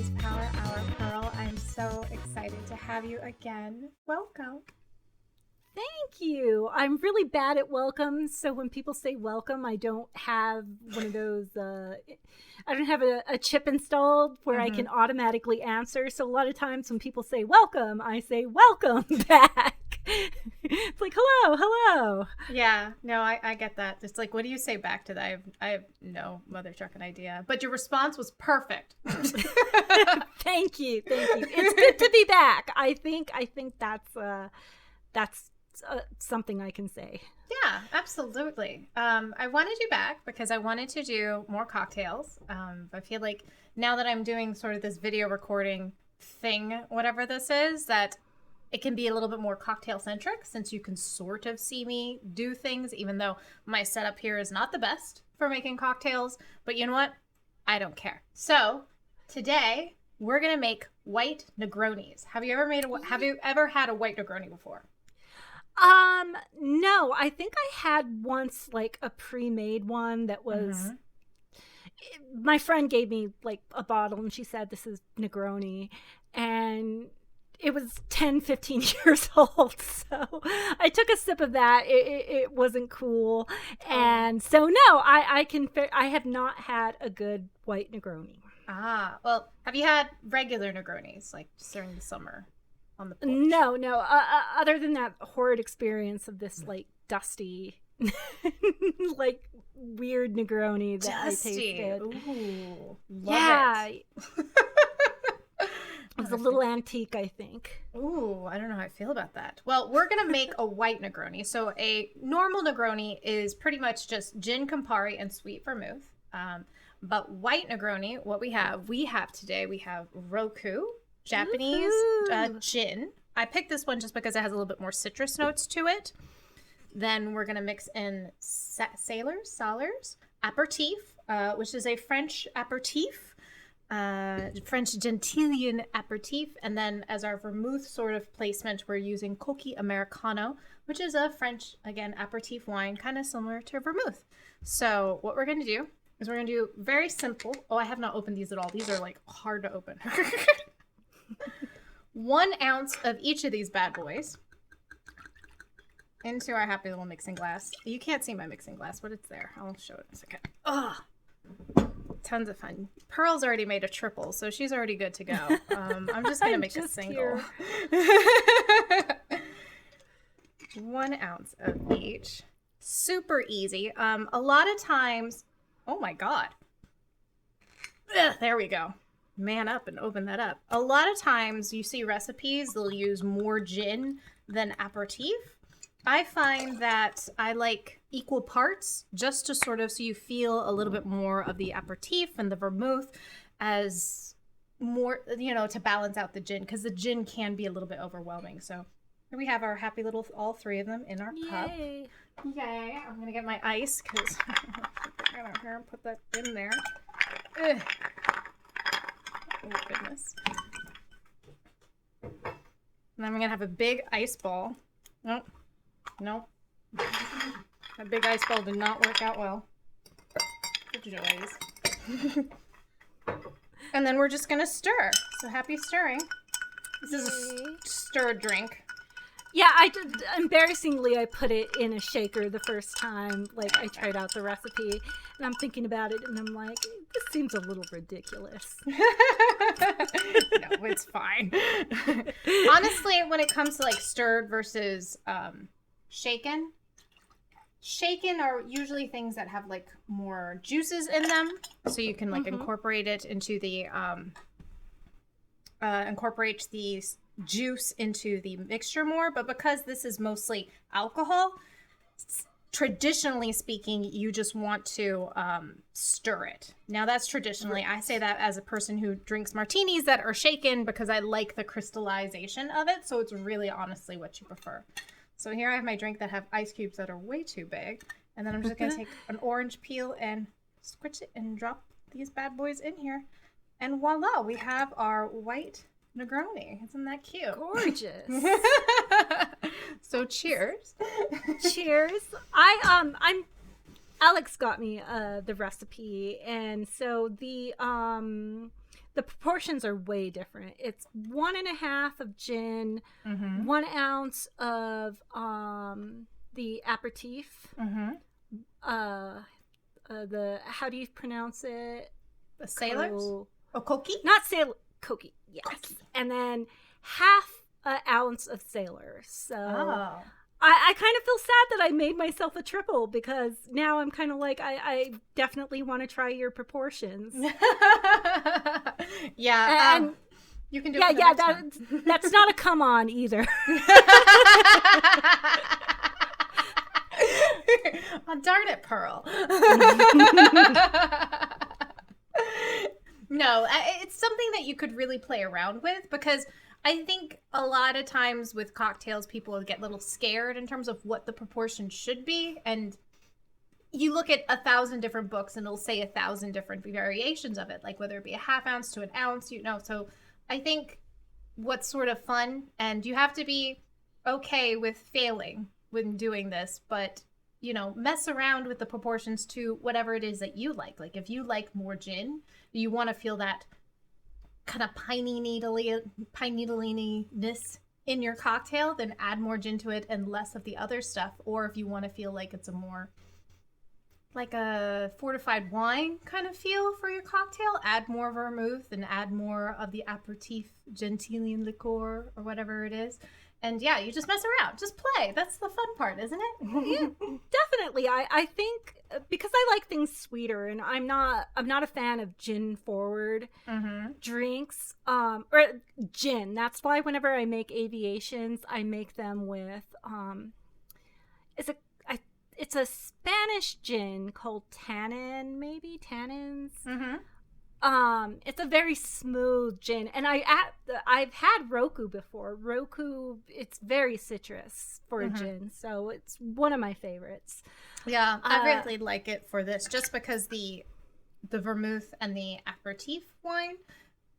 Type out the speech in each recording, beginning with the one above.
Today's Power Hour, Pearl. I'm so excited to have you again. Welcome. Thank you. I'm really bad at welcomes, so when people say welcome, I don't have one of those, I don't have a chip installed where I can automatically answer. So a lot of times when people say welcome, I say welcome back. It's like, hello. Yeah, no, I get that. It's like, what do you say back to that? I have no mother trucking idea. But your response was perfect. Thank you. It's good to be back. I think that's something I can say. Yeah, absolutely. I wanted you back because I wanted to do more cocktails. I feel like now that I'm doing sort of this video recording thing, whatever this is, that it can be a little bit more cocktail centric since you can sort of see me do things, even though my setup here is not the best for making cocktails. But you know what? I don't care. So today we're going to make white Negronis. Have you ever had a white Negroni before? No, I think I had once like a pre-made one that was, my friend gave me like a bottle and she said, this is Negroni, and it was 10-15 years old. So I took a sip of that. It wasn't cool. And so no, I have not had a good white Negroni. Ah, well, have you had regular Negronis like during the summer? On the porch? No. Other than that horrid experience of this like dusty, like weird Negroni that Dusty. I tasted. Ooh, yeah, it. It was a little antique, I think. Ooh, I don't know how I feel about that. Well, we're gonna make a white Negroni. So a normal Negroni is pretty much just gin, Campari, and sweet vermouth. But white Negroni, what we have today, we have Roku. Japanese gin. I picked this one just because it has a little bit more citrus notes to it. Then we're going to mix in Salers aperitif, which is a French aperitif, French gentilian aperitif. And then as our vermouth sort of placement, we're using Coqui Americano, which is a French, again, aperitif wine, kind of similar to vermouth. So what we're going to do is we're going to do very simple. Oh, I have not opened these at all. These are like hard to open. 1 ounce of each of these bad boys into our happy little mixing glass. You can't see my mixing glass, but it's there. I'll show it in a second. Oh, tons of fun. Pearl's already made a triple, so she's already good to go. I'm just gonna make a single. 1 ounce of each. Super easy. A lot of times, oh my God. Ugh, there we go. Man up and open that up. A lot of times you see recipes, they'll use more gin than aperitif. I find that I like equal parts just to sort of, so you feel a little bit more of the aperitif and the vermouth as more, to balance out the gin, because the gin can be a little bit overwhelming. So here we have our happy little, all 3 of them in our cup. Yay. I'm going to get my ice because I'm going to put that in there. Ugh. Oh, goodness. And then I'm going to have a big ice ball. Nope. That big ice ball did not work out well. Good joys. And then we're just going to stir. So happy stirring. This is a stir drink. Yeah, embarrassingly, I put it in a shaker the first time. Like, I tried out the recipe, and I'm thinking about it, and I'm like, this seems a little ridiculous. No, it's fine. Honestly, when it comes to, like, stirred versus shaken are usually things that have, like, more juices in them, so you can, like, incorporate it into the, incorporate the juice into the mixture more. But because this is mostly alcohol, traditionally speaking, you just want to stir it. Now that's traditionally, I say that as a person who drinks martinis that are shaken because I like the crystallization of it. So it's really honestly what you prefer. So here I have my drink that have ice cubes that are way too big. And then I'm just going to take an orange peel and squitch it and drop these bad boys in here. And voila, we have our white Negroni. Isn't that cute? Gorgeous. So cheers. Cheers. Alex got me the recipe, and so the the proportions are way different. It's 1.5 of gin, Mm-hmm. 1 ounce of the aperitif. Mm-hmm. The how do you pronounce it? The sailors? Co- Oh, Koki? Not sailor, Koki. Yes, Koki. and then 1/2 ounce of Sailor. So Oh. I kind of feel sad that I made myself a triple, because now I'm kind of like, I definitely want to try your proportions. Yeah. And you can do yeah, it. yeah, that's not a come on either. Oh, darn it, Pearl. No, it's something that you could really play around with, because I think a lot of times with cocktails, people get a little scared in terms of what the proportion should be. And you look at 1,000 different books and it'll say 1,000 different variations of it, like whether it be a 1/2 ounce to an ounce, So I think what's sort of fun, and you have to be okay with failing when doing this, but mess around with the proportions to whatever it is that you like. Like if you like more gin, you want to feel that kind of pine needliness in your cocktail, then add more gin to it and less of the other stuff. Or if you want to feel like it's a more like a fortified wine kind of feel for your cocktail, add more vermouth and add more of the aperitif gentilian liqueur or whatever it is. And yeah, you just mess around, just play. That's the fun part, isn't it? Yeah, definitely. I think because I like things sweeter, and I'm not a fan of gin forward drinks, or gin. That's why whenever I make aviations, I make them with it's a Spanish gin called tannins. It's a very smooth gin, and I've had Roku before. Roku, it's very citrus for a gin, so it's one of my favorites. Yeah, I really like it for this, just because the vermouth and the aperitif wine,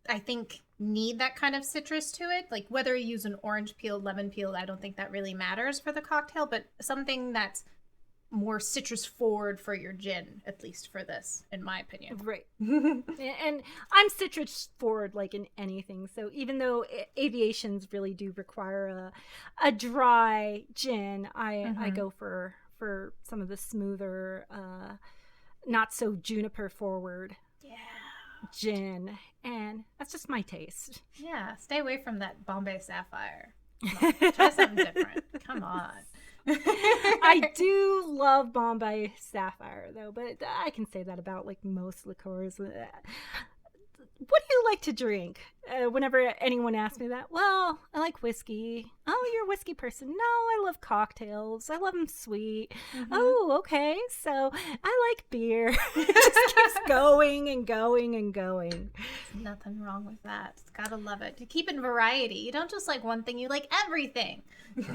I think, need that kind of citrus to it. Like whether you use an orange peel, lemon peel, I don't think that really matters for the cocktail, but something that's more citrus forward for your gin, at least for this, in my opinion. Right. And I'm citrus forward like in anything, so even though aviations really do require a dry gin, I go for some of the smoother, not so juniper forward gin, and that's just my taste. Yeah, stay away from that Bombay Sapphire. Come on, try something different. Come on. I do love Bombay Sapphire, though, but I can say that about like most liqueurs. What do you like to drink? Whenever anyone asks me that, well, I like whiskey. Oh, you're a whiskey person. No, I love cocktails. I love them sweet. Oh, okay. So I like beer. It just keeps going and going and going. There's nothing wrong with that. It's gotta love it. You keep it in variety. You don't just like one thing. You like everything.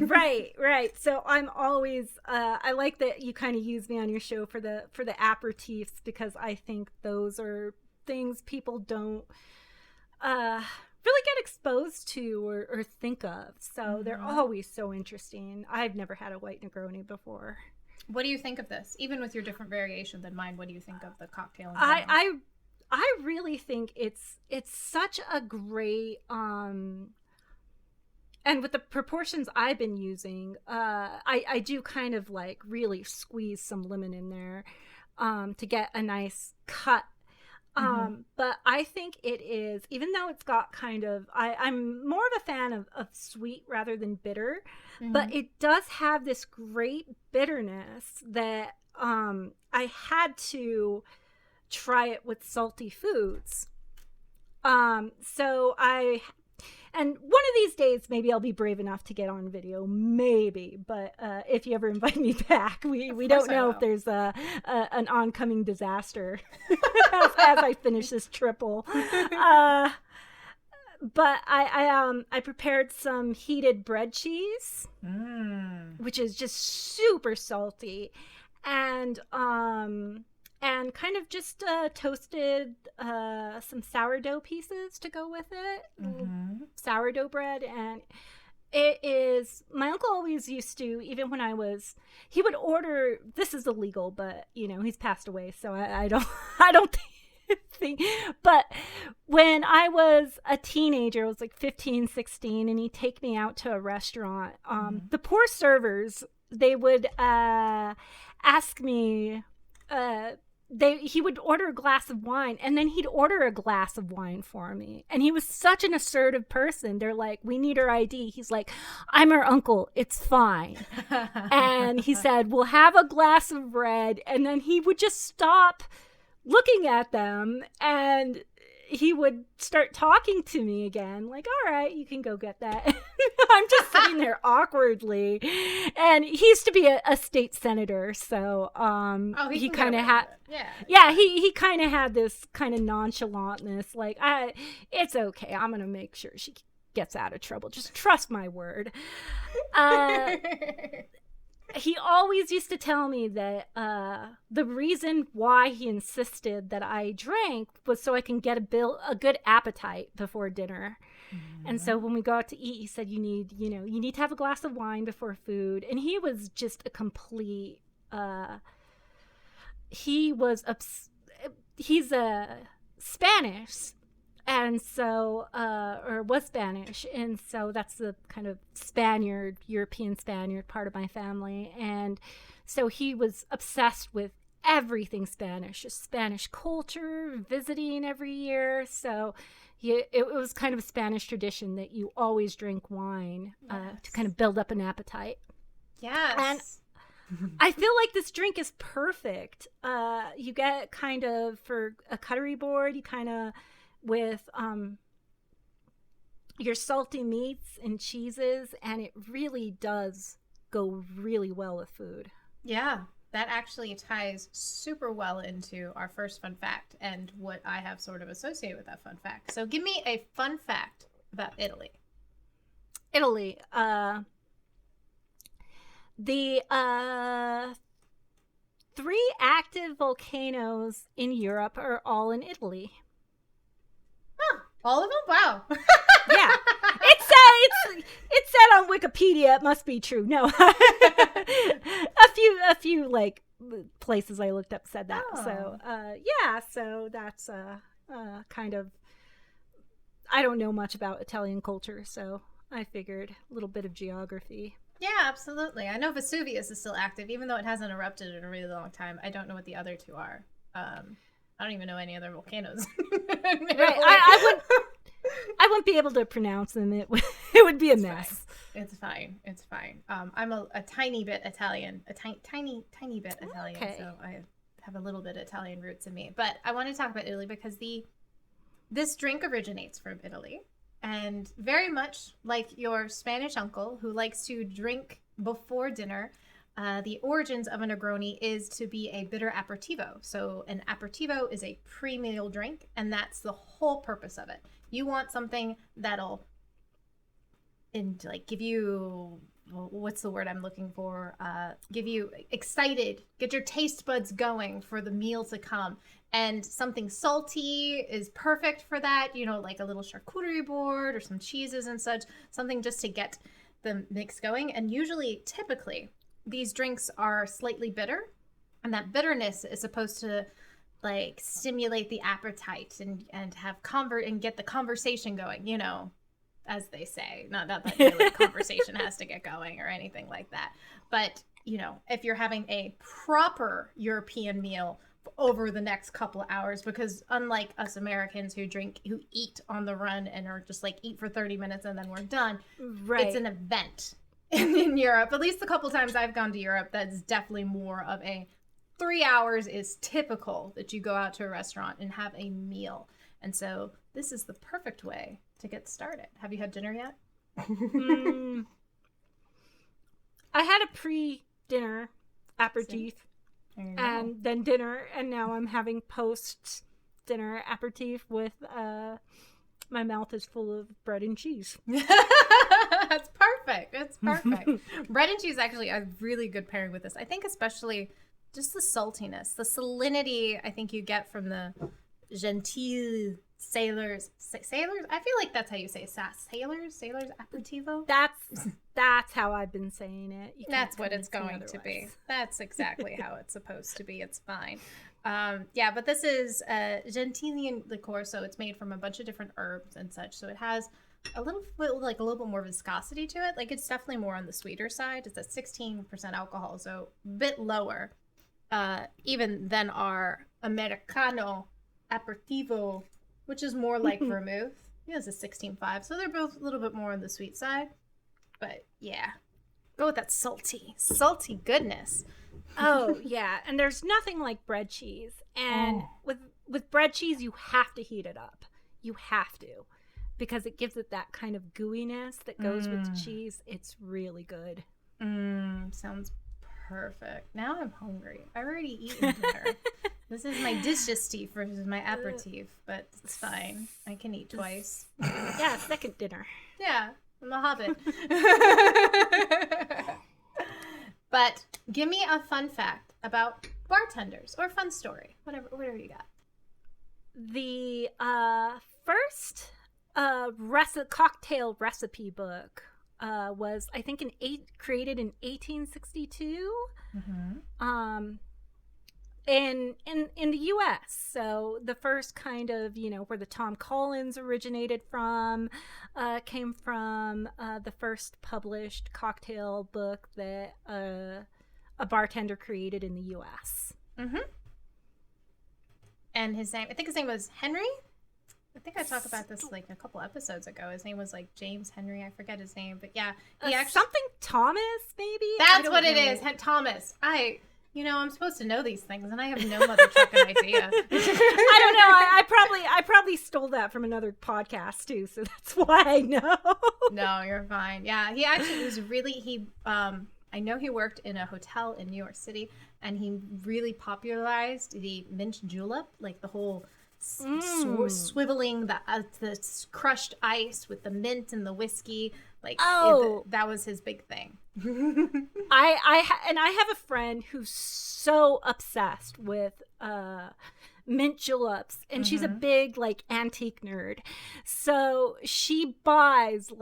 Right. So I'm always. I like that you kind of use me on your show for the aperitifs, because I think those are things people don't really get exposed to or think of. So they're always so interesting. I've never had a White Negroni before. What do you think of this? Even with your different variation than mine, what do you think of the cocktail? I really think it's such a great and with the proportions I've been using, I do kind of like really squeeze some lemon in there to get a nice cut. But I think it is, even though it's got kind of, I'm more of a fan of sweet rather than bitter, but it does have this great bitterness that I had to try it with salty foods. And one of these days, maybe I'll be brave enough to get on video, maybe. But if you ever invite me back, we don't know if there's an oncoming disaster as I finish this triple. But I prepared some heated bread cheese, which is just super salty, and kind of just toasted some sourdough pieces to go with it. Sourdough bread. And it is, my uncle always used to, even when he would order, this is illegal, but he's passed away, so I don't thing. But when I was a teenager, I was like 15, 16, and he'd take me out to a restaurant. The poor servers, they would ask me, he would order a glass of wine, and then he'd order a glass of wine for me. And he was such an assertive person. They're like, we need her ID. He's like, I'm her uncle. It's fine. And he said, we'll have a glass of red. And then he would just stop looking at them, and he would start talking to me again, like, all right, you can go get that. I'm just sitting there awkwardly. And he used to be a state senator, so he kind of had, he kind of had this kind of nonchalantness, like, it's okay, I'm gonna make sure she gets out of trouble, just trust my word. He always used to tell me that the reason why he insisted that I drank was so I can get a good appetite before dinner. And so when we go out to eat, he said, you need to have a glass of wine before food. And he was just a complete, he's Spanish. And so, or was Spanish. And so that's the kind of European Spaniard part of my family. And so he was obsessed with everything Spanish, Spanish culture, visiting every year. So it was kind of a Spanish tradition that you always drink wine to kind of build up an appetite. Yes. And I feel like this drink is perfect. You get kind of, for a cutlery board, you kind of, with your salty meats and cheeses, and it really does go really well with food. Yeah, that actually ties super well into our first fun fact and what I have sort of associated with that fun fact. So give me a fun fact about Italy. The 3 active volcanoes in Europe are all in Italy. Huh. All of them? Wow. Yeah. It said on Wikipedia. It must be true. No. a few like places I looked up said that. Oh. So, so that's kind of, I don't know much about Italian culture, so I figured a little bit of geography. Yeah, absolutely. I know Vesuvius is still active, even though it hasn't erupted in a really long time. I don't know what the other 2 are. I don't even know any other volcanoes. Right. I wouldn't be able to pronounce them. It would be a mess. It's fine. I'm a tiny bit Italian, tiny bit Italian. Okay. So I have a little bit of Italian roots in me. But I want to talk about Italy because this drink originates from Italy, and very much like your Spanish uncle who likes to drink before dinner. The origins of a Negroni is to be a bitter aperitivo. So an aperitivo is a pre-meal drink, and that's the whole purpose of it. You want something that'll give you, what's the word I'm looking for? Give you excited, get your taste buds going for the meal to come. And something salty is perfect for that, like a little charcuterie board or some cheeses and such, something just to get the mix going. And typically, these drinks are slightly bitter, and that bitterness is supposed to stimulate the appetite and have and get the conversation going, as they say. Not that really conversation has to get going or anything like that. But, if you're having a proper European meal over the next couple of hours, because unlike us Americans who eat on the run and are just eat for 30 minutes and then we're done, right. It's an event. In Europe, at least the couple times I've gone to Europe, that's definitely more of a 3 hours is typical that you go out to a restaurant and have a meal. And so this is the perfect way to get started. Have you had dinner yet? I had a pre-dinner aperitif and then dinner, and now I'm having post-dinner aperitif with my mouth is full of bread and cheese. That's perfect. It's perfect. Bread and cheese is actually a really good pairing with this. I think especially just the saltiness, the salinity I think you get from the gentile sailors. Sailors? I feel like that's how you say sailors aperitivo. That's how I've been saying it. That's what it's going to be. That's exactly how it's supposed to be. It's fine. Yeah, but this is Gentilian liqueur, so it's made from a bunch of different herbs and such. So it has a little bit more viscosity to it. Like, it's definitely more on the sweeter side. It's at 16% alcohol, so a bit lower, even than our Americano aperitivo, which is more like vermouth. Yeah, it's a 16.5, so they're both a little bit more on the sweet side. But yeah, go with that salty goodness. Oh yeah, and there's nothing like bread cheese. And with bread cheese, you have to heat it up. You have to, because it gives it that kind of gooiness that goes with the cheese. It's really good. Sounds perfect. Now I'm hungry. I've already eaten dinner. This is my digestif versus my aperitif, but it's fine. I can eat twice. Yeah, second dinner. Yeah, I'm a hobbit. But give me a fun fact about bartenders or fun story, whatever you got. The first cocktail recipe book was, I think, created in 1862. In the U.S. So the first kind of, where the Tom Collins originated from, came from the first published cocktail book that a bartender created in the U.S. And I think his name was Henry? I think I talked about this like a couple episodes ago. His name was like James Henry. I forget his name, but yeah. Something Thomas, maybe? That's what it is. Thomas. I'm supposed to know these things, and I have no mother trucking idea. I don't know. I probably stole that from another podcast too, so that's why I know. No, you're fine. Yeah, he actually was really I know he worked in a hotel in New York City, and he really popularized the mint julep, like the whole swiveling the crushed ice with the mint and the whiskey. Like, that was his big thing. I have a friend who's so obsessed with mint juleps, and she's a big like antique nerd. So she buys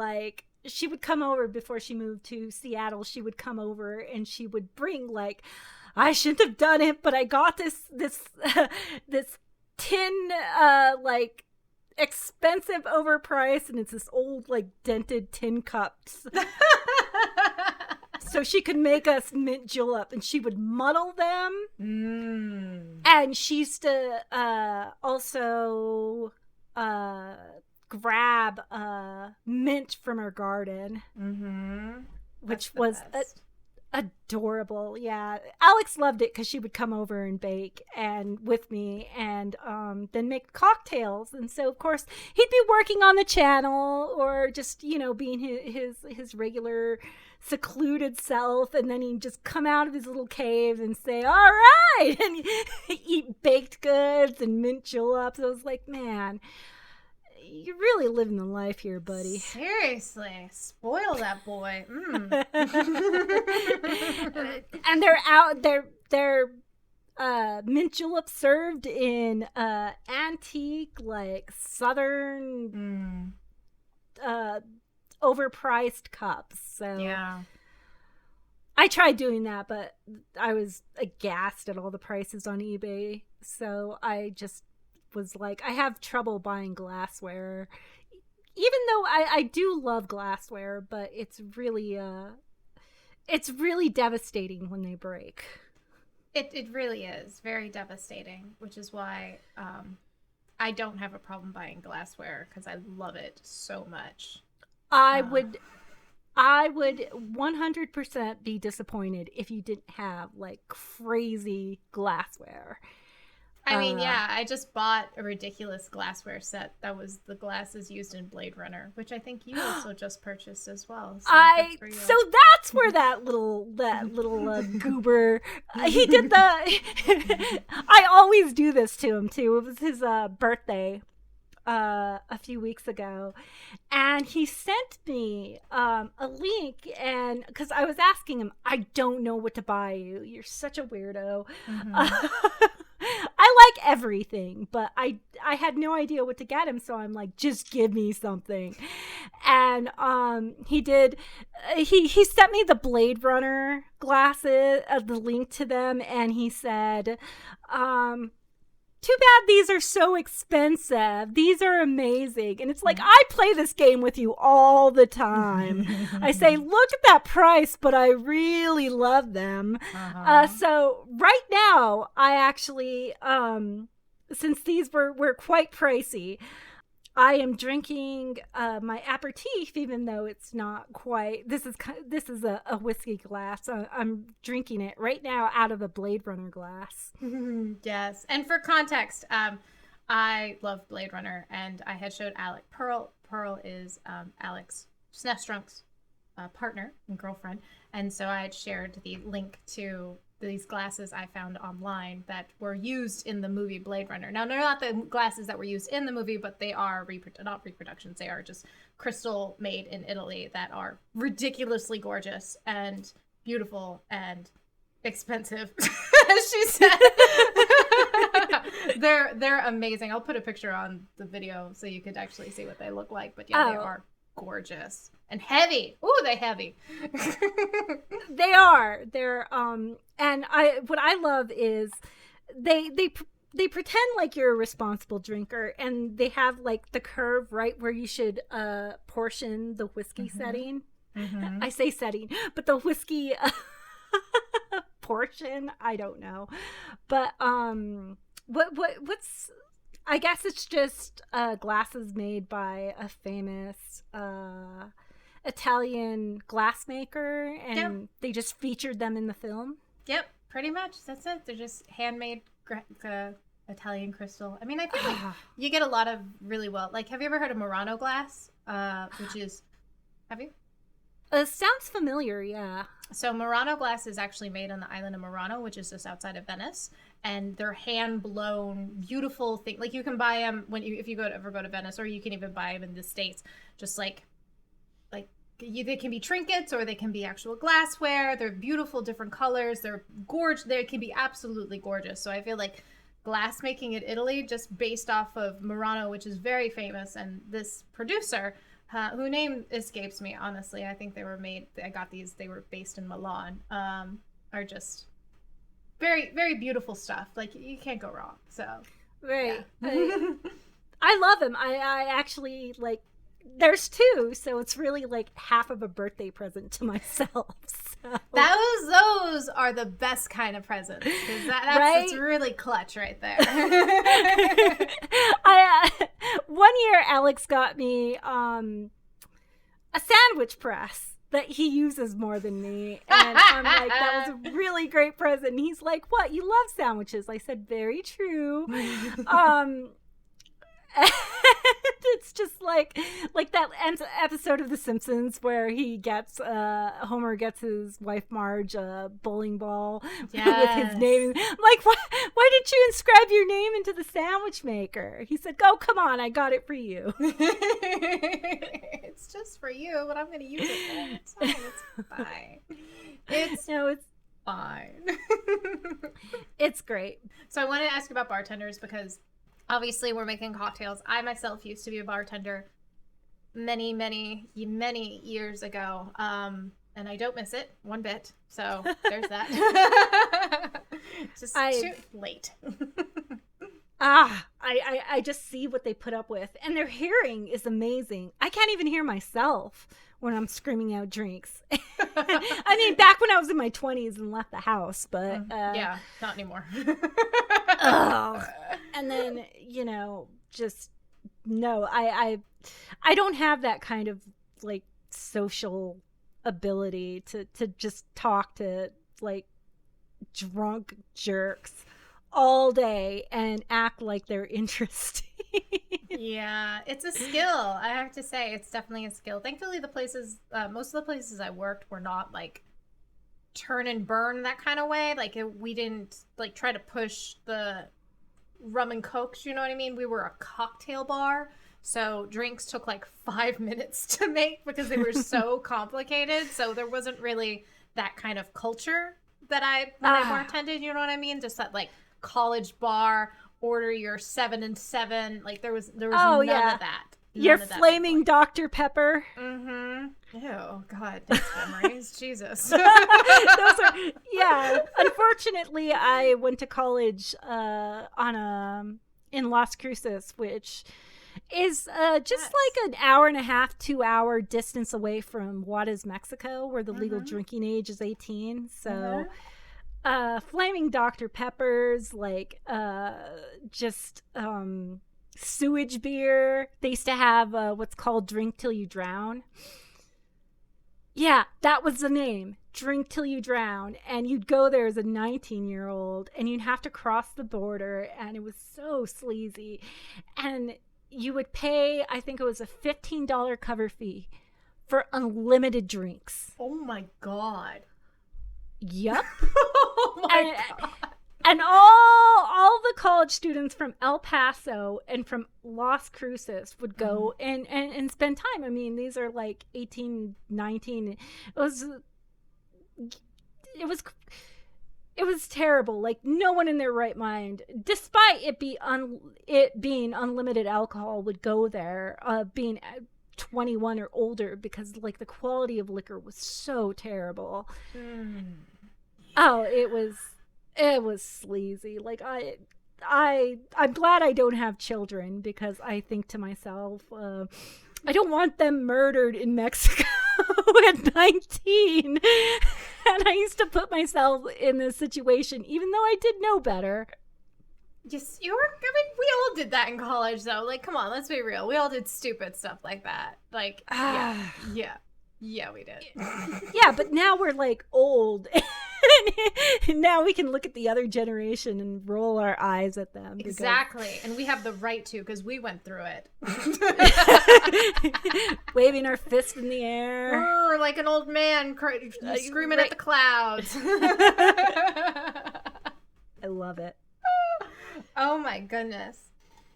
she would come over before she moved to Seattle. She would come over and she would bring I shouldn't have done it, but I got this this tin expensive, overpriced, and it's this old dented tin cups. So she could make us mint julep, and she would muddle them. And she used to also grab mint from her garden, which was adorable. Yeah, Alex loved it because she would come over and bake and with me, and then make cocktails. And so of course he'd be working on the channel or just being his regular secluded self, and then he'd just come out of his little cave and say, all right, and eat baked goods and mint juleps. I was like, man, you're really living the life here, buddy. Seriously, spoil that boy. And they're mint juleps served in antique, southern overpriced cups. So yeah, I tried doing that, but I was aghast at all the prices on eBay. So I just was like, I have trouble buying glassware, even though I do love glassware, but it's really devastating when they break. It really is very devastating, which is why I don't have a problem buying glassware, because I love it so much. I would 100% be disappointed if you didn't have crazy glassware. I mean, yeah, I just bought a ridiculous glassware set that was the glasses used in Blade Runner, which I think you also just purchased as well. So that's where that little goober, he did the. I always do this to him too. It was his birthday a few weeks ago, and he sent me a link, and because I was asking him, I don't know what to buy you. You're such a weirdo. I like everything, but I had no idea what to get him, so I'm like, just give me something. And he did. He sent me the Blade Runner glasses, the link to them, and he said, too bad these are so expensive. These are amazing. And it's like, I play this game with you all the time. I say, look at that price, but I really love them. So right now, I actually, since these were quite pricey, I am drinking my aperitif, even though it's not quite. This is a whiskey glass. I'm drinking it right now out of a Blade Runner glass. Yes, and for context, I love Blade Runner, and I had showed Alec. Pearl is Alex Snestrunk's partner and girlfriend, and so I had shared the link to these glasses I found online that were used in the movie Blade Runner. Now, they're not the glasses that were used in the movie, but they are not reproductions. They are just crystal made in Italy that are ridiculously gorgeous and beautiful and expensive, as she said. They're amazing. I'll put a picture on the video so you could actually see what they look like. But yeah, they are gorgeous and heavy. Ooh, they're heavy. They are. They're and what I love is they pretend like you're a responsible drinker, and they have like the curve right where you should portion the whiskey setting. I say setting, but the whiskey portion, I don't know. But what's I guess it's just glasses made by a famous Italian glassmaker, and they just featured them in the film. Yep, pretty much. That's it. They're just handmade Italian crystal. I mean, I think like, you get a lot of really well. Like, have you ever heard of Murano glass? Which is, have you? Sounds familiar, yeah. So Murano glass is actually made on the island of Murano, which is just outside of Venice, and they're hand blown, beautiful thing. Like, you can buy them if you ever go to Venice, or you can even buy them in the States. Just they can be trinkets, or they can be actual glassware. They're beautiful, different colors. They're gorgeous. They can be absolutely gorgeous. So I feel like glass making in Italy, just based off of Murano, which is very famous, and this producer, who name escapes me, honestly. I think they were made. I got these. They were based in Milan. Are just very, very beautiful stuff. Like, you can't go wrong. So right. Yeah. I love them. I actually like. There's two, so it's really like half of a birthday present to myself. So. Those are the best kind of presents, because that's really clutch right there. One year Alex got me a sandwich press that he uses more than me, and I'm like, that was a really great present. And he's like, what, you love sandwiches? I said, very true. It's just like that episode of The Simpsons where Homer gets his wife Marge a bowling ball with his name. I'm like, why didn't you inscribe your name into the sandwich maker? He said, oh, come on, I got it for you. It's just for you, but I'm going to use it. It's fine. It's fine. It's great. So I wanted to ask you about bartenders, because obviously we're making cocktails. I myself used to be a bartender many, many, many years ago. And I don't miss it one bit. So there's that. Just too late. I just see what they put up with. And their hearing is amazing. I can't even hear myself when I'm screaming out drinks. I mean, back when I was in my 20s and left the house, but yeah, not anymore. And then, just no, I don't have that kind of like social ability to just talk to like drunk jerks all day and act like they're interesting. Yeah, it's a skill. I have to say, it's definitely a skill. Thankfully, most of the places I worked were not like turn and burn that kind of way. Like, we didn't like try to push the rum and cokes, you know what I mean? We were a cocktail bar, so drinks took like 5 minutes to make because they were so complicated. So there wasn't really that kind of culture that I bartended, you know what I mean? Just that like college bar, order your 7 and 7. Like there was none of that. Your flaming Dr. Pepper. Mm-hmm. Ew, God, those memories. Jesus. Yeah. Unfortunately, I went to college in Las Cruces, which is just like an hour and a half, 2 hour distance away from Juarez, Mexico, where the legal drinking age is 18. So flaming Dr. Peppers, like just sewage beer. They used to have what's called Drink Till You Drown. Yeah, that was the name. Drink Till You Drown. And you'd go there as a 19-year-old and you'd have to cross the border, and it was so sleazy. And you would pay, I think it was a $15 cover fee for unlimited drinks. Oh my God. Yep. Oh my God. And all the college students from El Paso and from Las Cruces would go and spend time. I mean, these are like 18, 19. It was terrible. Like, no one in their right mind, despite it being unlimited alcohol, would go there, being 21 or older, because like the quality of liquor was so terrible. Oh, it was sleazy. Like, I'm glad I don't have children, because I think to myself, I don't want them murdered in Mexico at 19. And I used to put myself in this situation, even though I did know better. Yes, we all did that in college, though. Like, come on, let's be real. We all did stupid stuff like that. Like, yeah, we did. Yeah, but now we're like old. And now we can look at the other generation and roll our eyes at them. Exactly. And we have the right to, because we went through it. Waving our fist in the air. Or like an old man screaming at the clouds. I love it. Oh my goodness.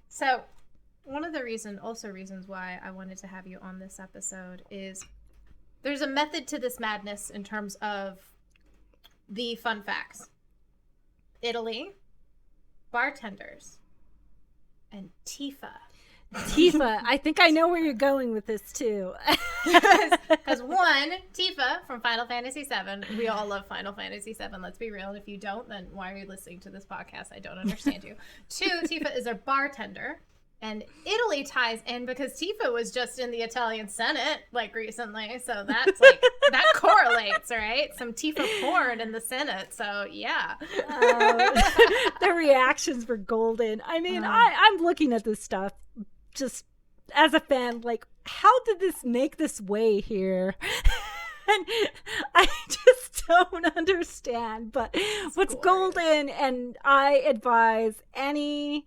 So one of the reasons why I wanted to have you on this episode is there's a method to this madness in terms of the fun facts. Italy, bartenders, and Tifa. Tifa. I think I know where you're going with this too. Because one, Tifa from Final Fantasy VII. We all love Final Fantasy VII. Let's be real. If you don't, then why are you listening to this podcast? I don't understand you. Two, Tifa is a bartender. And Italy ties in because Tifa was just in the Italian Senate like recently, so that's like that correlates, right? Some Tifa porn in the Senate, so yeah. The reactions were golden. I mean, I'm looking at this stuff just as a fan, like, how did this make this way here? And I just don't understand. But what's golden, and I advise any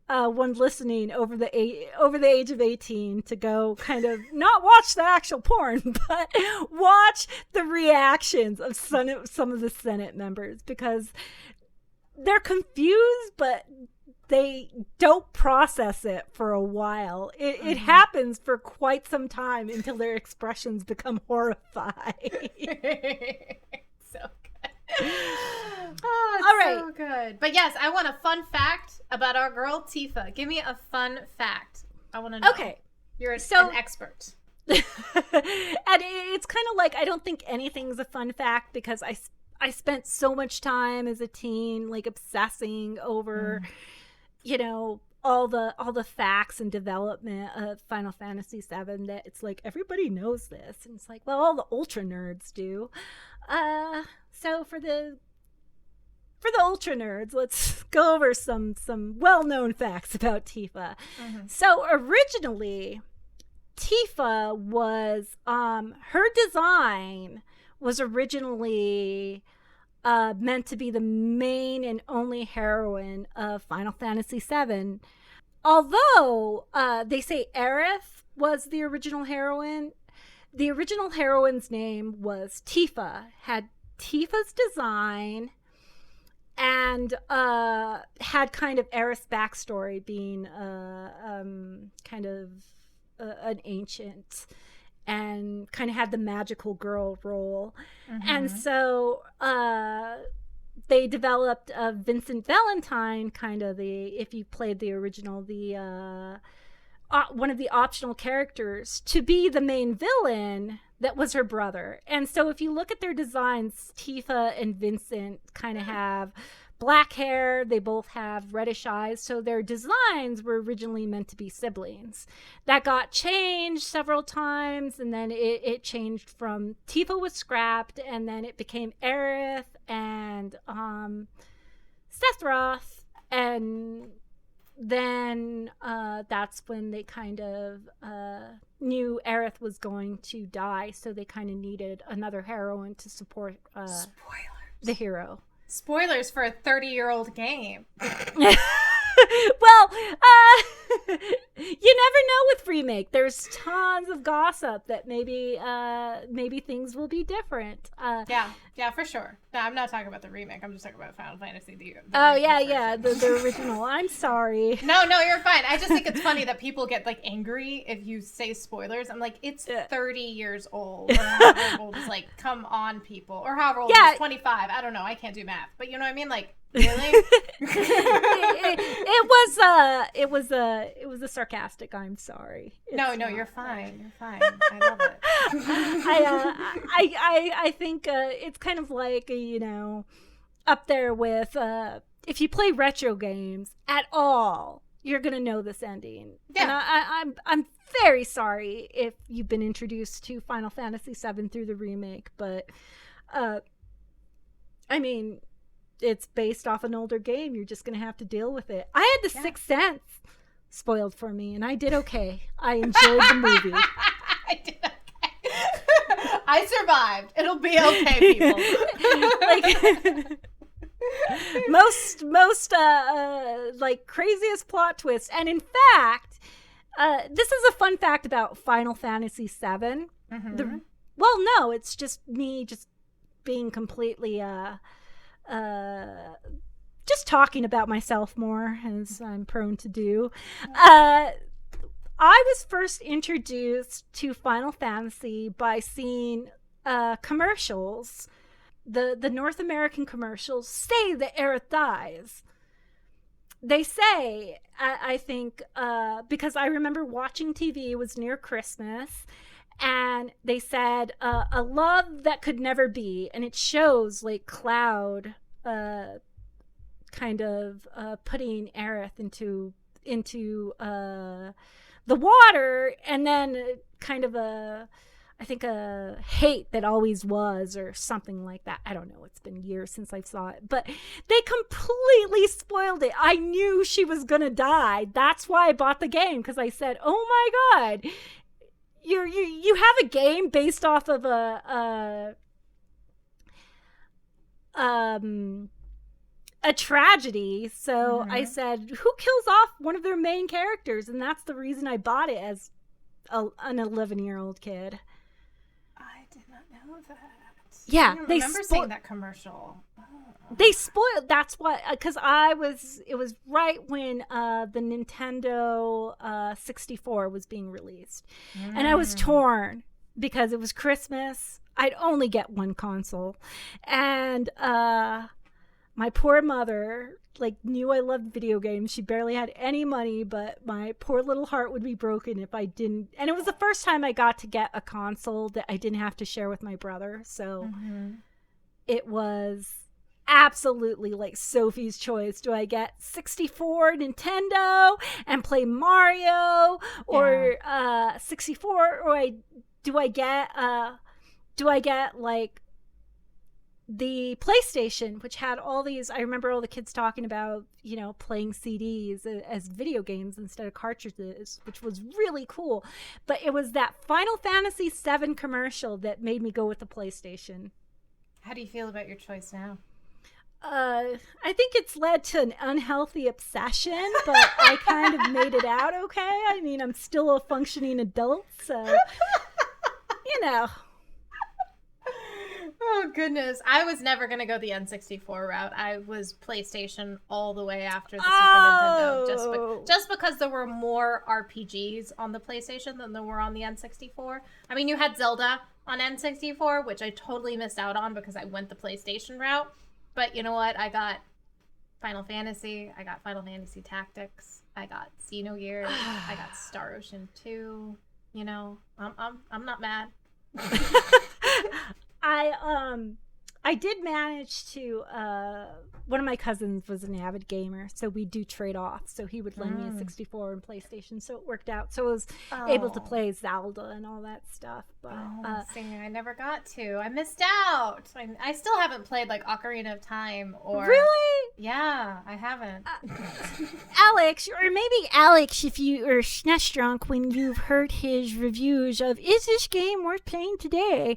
one listening over the age of 18 to go kind of not watch the actual porn, but watch the reactions of some of the Senate members, because they're confused, but they don't process it for a while. It happens for quite some time until their expressions become horrified. So good. Oh, all right. So good. But yes, I want a fun fact about our girl Tifa. Give me a fun fact. I want to know. Okay. You're an expert. And it's kind of like, I don't think anything's a fun fact, because I spent so much time as a teen like obsessing over all the facts and development of Final Fantasy VII, that it's like everybody knows this, and it's like, well, all the ultra nerds do. So for the ultra nerds, let's go over some well-known facts about Tifa. So originally, Tifa was her design was originally meant to be the main and only heroine of Final Fantasy VII. Although they say Aerith was the original heroine, the original heroine's name was Tifa, had Tifa's design, and had kind of Aerith's backstory, being kind of an ancient, and kind of had the magical girl role. And so they developed Vincent Valentine, kind of if you played the original, the one of the optional characters to be the main villain that was her brother. And so if you look at their designs, Tifa and Vincent kind of have black hair. They both have reddish eyes. So their designs were originally meant to be siblings. That got changed several times. And then it changed from Tifa was scrapped. And then it became Aerith and Sephiroth. And then that's when they kind of knew Aerith was going to die. So they kind of needed another heroine to support the hero. Spoilers for a 30-year-old game. Well, you never know with remake. There's tons of gossip that maybe things will be different. Yeah, for sure. No, I'm not talking about the remake. I'm just talking about Final Fantasy. The original. I'm sorry. No, you're fine. I just think it's funny that people get like angry if you say spoilers. I'm like, it's 30 years old. Or however old is like, come on, people. Or however old is 25. I don't know. I can't do math. But you know what I mean? Like, really? It was a sarcastic. I'm sorry. No, you're fine. You're fine. I love it. I think it's kind of like up there with if you play retro games at all, you're gonna know this ending. Yeah. And I'm very sorry if you've been introduced to Final Fantasy VII through the remake, but I mean, it's based off an older game. You're just going to have to deal with it. I had The Sixth Sense spoiled for me, and I did okay. I enjoyed the movie. I did okay. I survived. It'll be okay, people. most like craziest plot twist. And in fact, this is a fun fact about Final Fantasy VII. Mm-hmm. No, it's just me just being completely just talking about myself more, as I'm prone to do. I was first introduced to Final Fantasy by seeing commercials. The North American commercials say that Aerith dies. They say, I think, because I remember watching TV, it was near Christmas, and they said, a love that could never be. And it shows like Cloud kind of putting Aerith into the water, and then kind of a hate that always was, or something like that. I don't know. It's been years since I saw it, but they completely spoiled it. I knew she was going to die. That's why I bought the game, because I said, oh my God, you have a game based off of a tragedy. So I said, who kills off one of their main characters? And that's the reason I bought it as an 11-year-old kid. I did not know that. Yeah, I remember seeing that commercial. They spoiled. That's what, because it was right when the Nintendo 64 was being released, and I was torn because it was Christmas. I'd only get one console, and my poor mother knew I loved video games. She barely had any money, but my poor little heart would be broken if I didn't. And it was the first time I got to get a console that I didn't have to share with my brother. So it was absolutely like Sophie's choice. Do I get 64 Nintendo and play Mario, or 64, or do I get like the PlayStation, which had all these, I remember all the kids talking about, playing CDs as video games instead of cartridges, which was really cool. But it was that Final Fantasy VII commercial that made me go with the PlayStation. How do you feel about your choice now? I think it's led to an unhealthy obsession, but I kind of made it out okay. I mean, I'm still a functioning adult, so, Oh, goodness. I was never going to go the N64 route. I was PlayStation all the way after the Super Nintendo. Just because there were more RPGs on the PlayStation than there were on the N64. I mean, you had Zelda on N64, which I totally missed out on because I went the PlayStation route. But you know what? I got Final Fantasy. I got Final Fantasy Tactics. I got Xenogears. I got Star Ocean 2. You know, I'm not mad. I did manage to one of my cousins was an avid gamer, so we do trade off. So he would lend me a 64 and PlayStation, so it worked out. So I was able to play Zelda and all that stuff. But see, I never got to. I missed out. I still haven't played like Ocarina of Time or really, yeah, I haven't. Alex, or maybe Alex, if you are SNES drunk when you've heard his reviews of is this game worth playing today?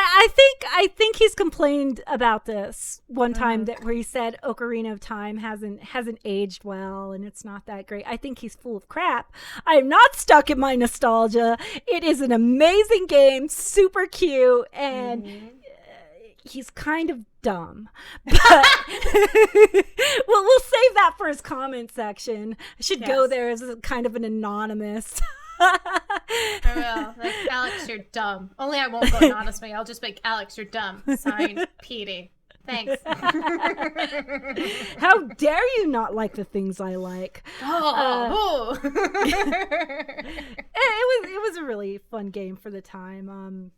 I think he's complained about this one time that where he said Ocarina of Time hasn't aged well and it's not that great. I think he's full of crap. I am not stuck in my nostalgia. It is an amazing game, super cute, and he's kind of dumb. But we'll save that for his comment section. I should go there as kind of an anonymous. I will. Like, Alex, you're dumb. Only I won't go anonymously. I'll just be like, Alex, you're dumb. Signed, Petee. Thanks. How dare you not like the things I like? It was a really fun game for the time.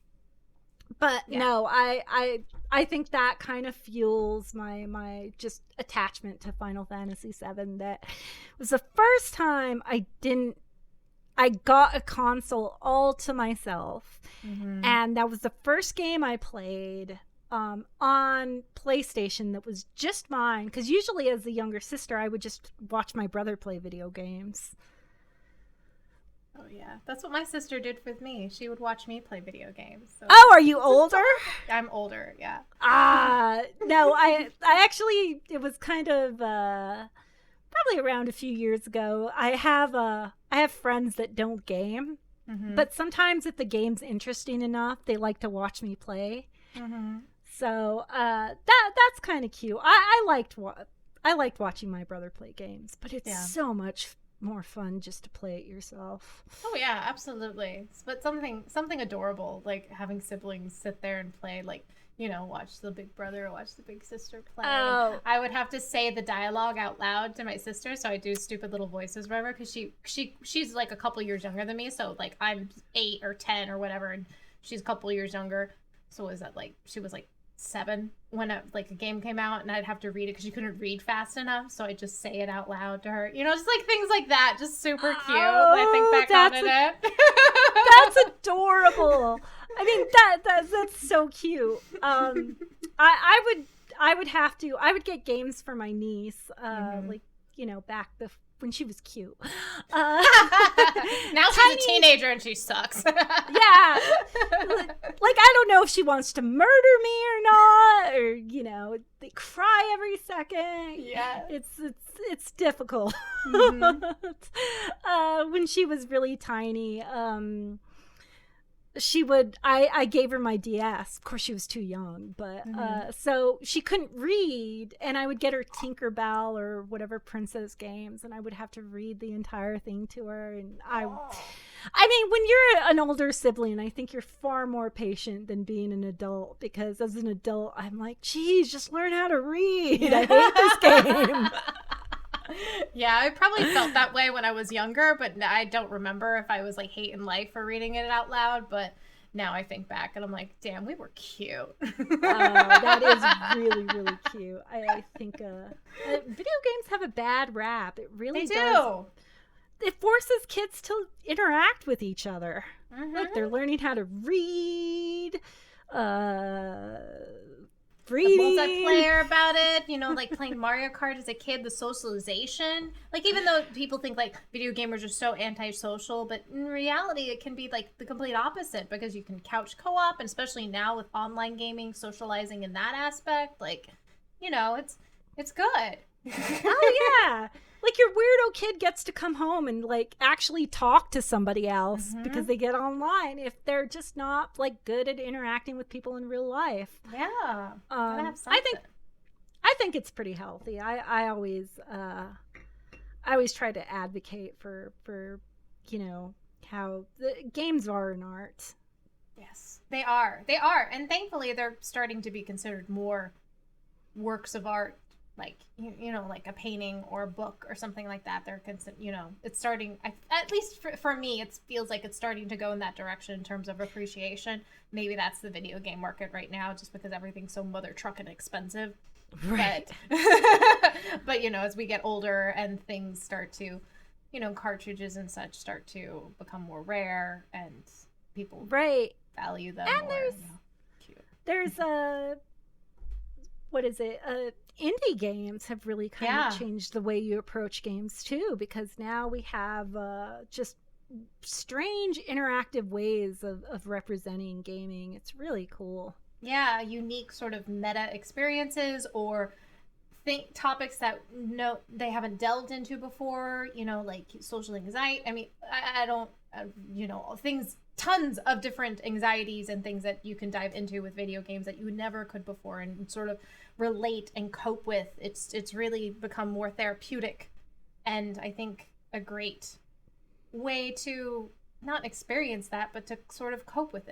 But no, I think that kind of fuels my just attachment to Final Fantasy VII. That was the first time I got a console all to myself, and that was the first game I played on PlayStation that was just mine, because usually as the younger sister I would just watch my brother play video games. Oh yeah, that's what my sister did with me. She would watch me play video games. So. Oh, are you older? I'm older, yeah. No, I actually, it was kind of probably around a few years ago. I have friends that don't game, but sometimes if the game's interesting enough, they like to watch me play. So that's kind of cute. I liked watching my brother play games, but it's so much more fun just to play it yourself. Oh yeah, absolutely. But something adorable, like having siblings sit there and play, like, you know, watch the big brother or watch the big sister play. Oh. I would have to say the dialogue out loud to my sister, so I do stupid little voices, whatever, because she's like a couple years younger than me, so like I'm 8 or 10 or whatever, and she's a couple years younger. So was that like she was like 7 when a game came out, and I'd have to read it because she couldn't read fast enough, so I just say it out loud to her. You know, just like things like that, just super cute. I think back on it. That's adorable. I mean, that's so cute. I would get games for my niece, like, you know, back when she was cute. Now she's a teenager and she sucks. Yeah. Like, I don't know if she wants to murder me or not, or, you know, they cry every second. Yeah. It's difficult. When she was really tiny, I gave her my DS. Of course, she was too young, but so she couldn't read, and I would get her Tinkerbell or whatever princess games, and I would have to read the entire thing to her. And I mean, when you're an older sibling, I think you're far more patient than being an adult, because as an adult, I'm like, geez, just learn how to read. I hate this game. Yeah, I probably felt that way when I was younger, but I don't remember if I was like hating life for reading it out loud. But now I think back and I'm like, damn, we were cute. That is really, really cute. I think video games have a bad rap. It really does. It forces kids to interact with each other. Like, they're learning how to read, reading. The multiplayer about it, you know, like playing Mario Kart as a kid, the socialization. Like, even though people think like video gamers are so antisocial, but in reality it can be like the complete opposite, because you can couch co-op, and especially now with online gaming, socializing in that aspect, like, you know, it's good. Oh yeah. Like, your weirdo kid gets to come home and like actually talk to somebody else because they get online, if they're just not like good at interacting with people in real life. Yeah. I think it's pretty healthy. I always try to advocate for you know, how the games are an art. Yes, they are, and thankfully they're starting to be considered more works of art, like you know, like a painting or a book or something like that. They're you know, it's starting. At least for me, it feels like it's starting to go in that direction in terms of appreciation. Maybe that's the video game market right now, just because everything's so mother trucking expensive. Right. But you know, as we get older and things start to, you know, cartridges and such start to become more rare and people value them and more. There's a what is it? Indie games have really kind of changed the way you approach games too, because now we have just strange interactive ways of representing gaming. It's really cool. Yeah, unique sort of meta experiences or topics that they haven't delved into before, you know, like social anxiety. I mean, I don't, you know, things, tons of different anxieties and things that you can dive into with video games that you never could before and sort of relate and cope with. It's really become more therapeutic, and I think a great way to not experience that, but to sort of cope with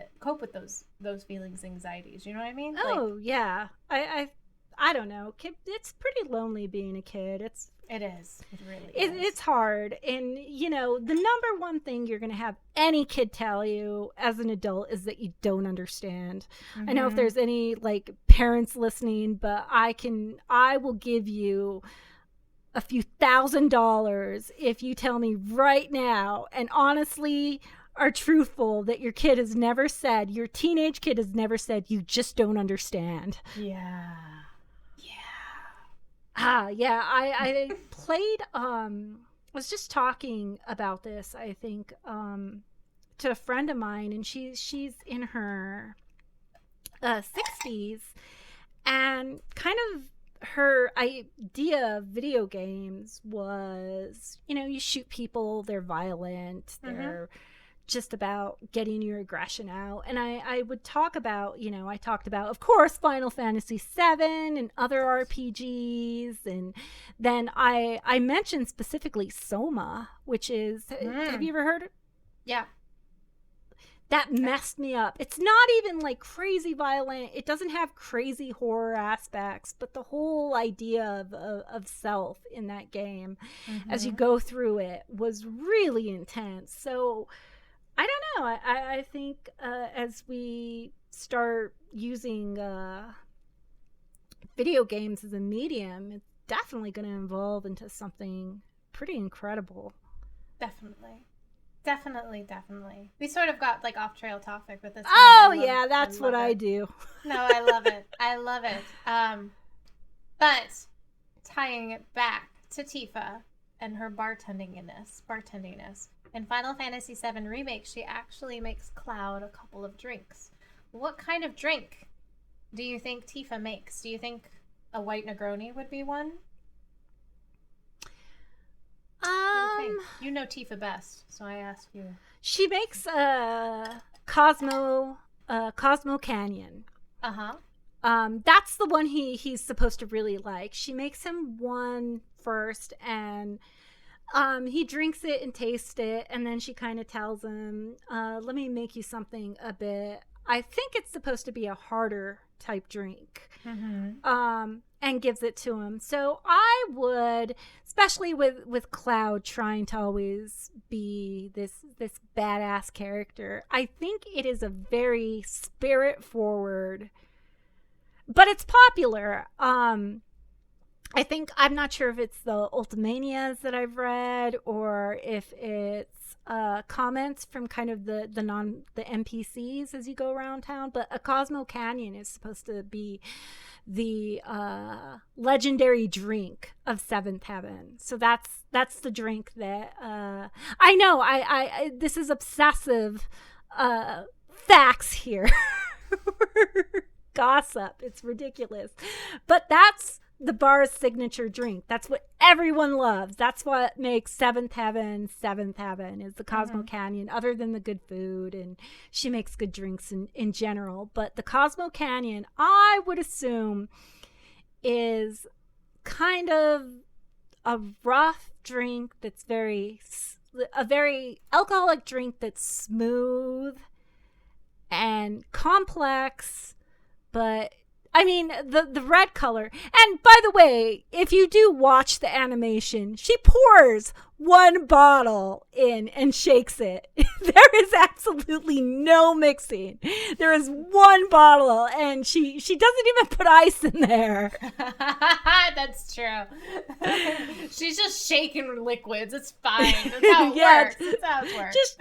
those feelings, anxieties. You know what I mean? Oh, yeah. I don't know. It's pretty lonely being a kid. It is. It really is. It's hard. And, you know, the number one thing you're going to have any kid tell you as an adult is that you don't understand. I know if there's any, like, parents listening, but I will give you a few $1,000 if you tell me right now, and honestly are truthful, that your kid has never said, your teenage kid has never said, you just don't understand. Yeah. Yeah, I played, was just talking about this, I think, to a friend of mine, and she's in her 60s, and kind of her idea of video games was, you know, you shoot people, they're violent, they're just about getting your aggression out. And I would talk about, you know, I talked about, of course, Final Fantasy VII and other RPGs. And then I mentioned specifically Soma, which is, have you ever heard it? Yeah. That messed me up. It's not even like crazy violent. It doesn't have crazy horror aspects, but the whole idea of self in that game as you go through it was really intense. So I don't know. I think as we start using video games as a medium, it's definitely going to evolve into something pretty incredible. Definitely. We sort of got like off trail topic with this. Yeah, that's what I do. No, I love it. But tying it back to Tifa and her bartendingness. In Final Fantasy VII Remake, she actually makes Cloud a couple of drinks. What kind of drink do you think Tifa makes? Do you think a White Negroni would be one? You know Tifa best, so I ask you. She makes Cosmo Canyon. That's the one he's supposed to really like. She makes him one first, and he drinks it and tastes it, and then she kind of tells him, let me make you something a bit, I think it's supposed to be a harder type drink, and gives it to him. So I would, especially with Cloud trying to always be this badass character, I think it is a very spirit forward, but it's popular. I think, I'm not sure if it's the Ultimanias that I've read or if it's comments from kind of the NPCs as you go around town, but a Cosmo Canyon is supposed to be the legendary drink of Seventh Heaven. So that's the drink that I know I this is obsessive facts here. Gossip, it's ridiculous, but that's the bar's signature drink. That's what everyone loves. That's what makes Seventh Heaven is the Cosmo Canyon, other than the good food, and she makes good drinks in general. But the Cosmo Canyon, I would assume, is kind of a rough drink that's a very alcoholic drink that's smooth and complex, but I mean, the red color. And by the way, if you do watch the animation, she pours one bottle in and shakes it. There is absolutely no mixing. There is one bottle, and she doesn't even put ice in there. That's true. She's just shaking liquids. It's fine. That's how it works. That's how it works. Just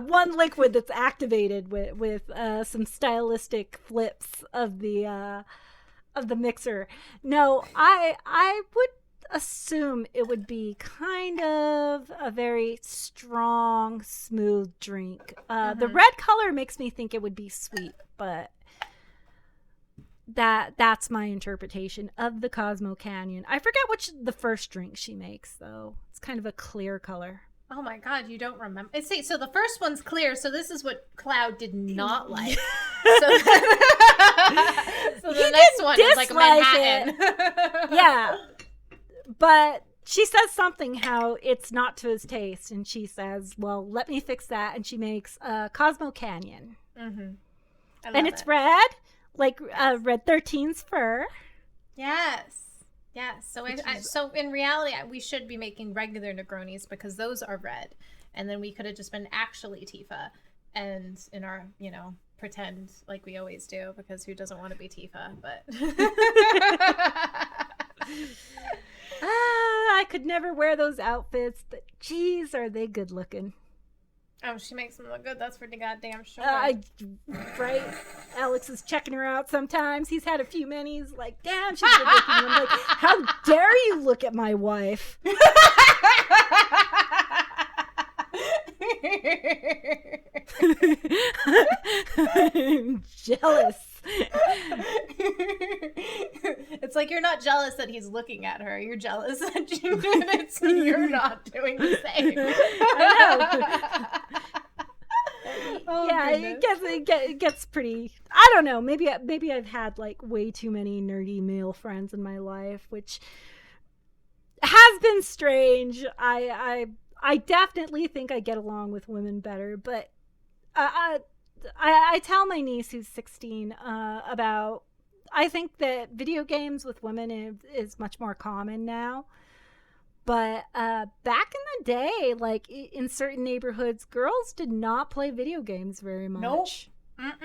one liquid that's activated with some stylistic flips of the mixer. No, I would assume it would be kind of a very strong, smooth drink. The red color makes me think it would be sweet, but that's my interpretation of the Cosmo Canyon. I forget which the first drink she makes, though. It's kind of a clear color. Oh my God, you don't remember. See, so the first one's clear, so this is what Cloud did not like. So the next one is like a Manhattan. Yeah. But she says something how it's not to his taste, and she says, well, let me fix that, and she makes Cosmo Canyon. And it's red, like Red 13's fur. Yes. So so in reality, we should be making regular Negronis because those are red, and then we could have just been actually Tifa, and in our pretend like we always do, because who doesn't want to be Tifa? But I could never wear those outfits, but geez, are they good looking. Oh, she makes them look good. That's pretty goddamn sure. Right? Alex is checking her out sometimes. He's had a few minis. Like, damn, she's good looking. I'm like, how dare you look at my wife? I'm jealous. It's like you're not jealous that he's looking at her. You're jealous that you're not doing the same. I know. It gets pretty. I don't know. Maybe I've had like way too many nerdy male friends in my life, which has been strange. I definitely think I get along with women better, but I tell my niece who's 16 about. I think that video games with women is much more common now. But back in the day, like in certain neighborhoods, girls did not play video games very much. Nope.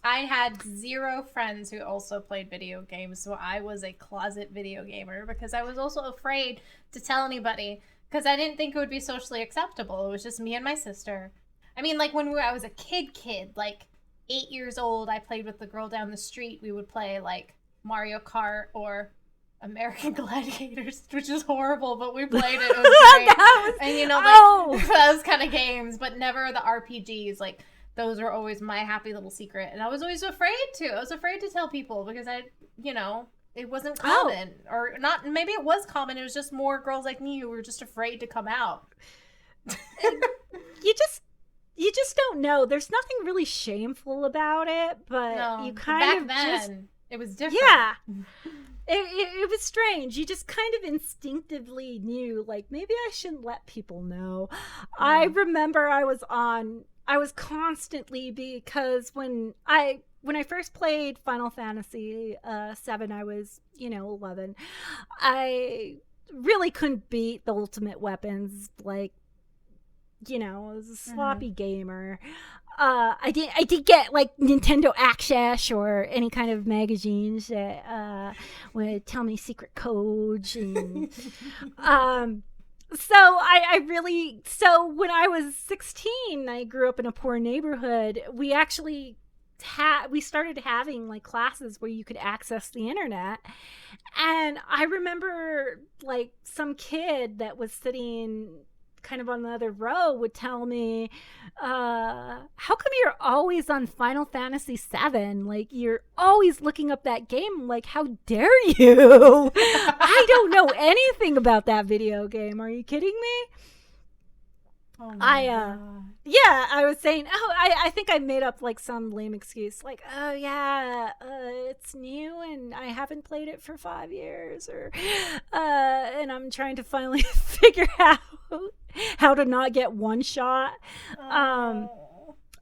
I had 0 friends who also played video games, so I was a closet video gamer because I was also afraid to tell anybody because I didn't think it would be socially acceptable. It was just me and my sister. I mean, like when I was a kid, like 8 years old, I played with the girl down the street. We would play like Mario Kart or American Gladiators, which is horrible, but we played it. It was great. And those kind of games, but never the RPGs. Like those are always my happy little secret, and I was always afraid to. I was afraid to tell people because it wasn't common, or not. Maybe it was common. It was just more girls like me who were just afraid to come out. You just don't know. There's nothing really shameful about it, but you kind of then, it was different. Yeah. It was strange. You just kind of instinctively knew, like, maybe I shouldn't let people know. I remember I was constantly, because when I first played Final Fantasy 7, I was, 11. I really couldn't beat the ultimate weapons, like, I was a sloppy gamer. I did get like Nintendo Access or any kind of magazines that would tell me secret codes and so when I was 16, I grew up in a poor neighborhood. We actually we started having like classes where you could access the internet, and I remember like some kid that was sitting kind of on the other row would tell me, how come you're always on Final Fantasy 7? Like, you're always looking up that game. Like, how dare you? I don't know anything about that video game. Are you kidding me? Oh my God. Yeah, I was saying, I think I made up like some lame excuse, like, it's new and I haven't played it for 5 years, or and I'm trying to finally figure out how to not get one shot.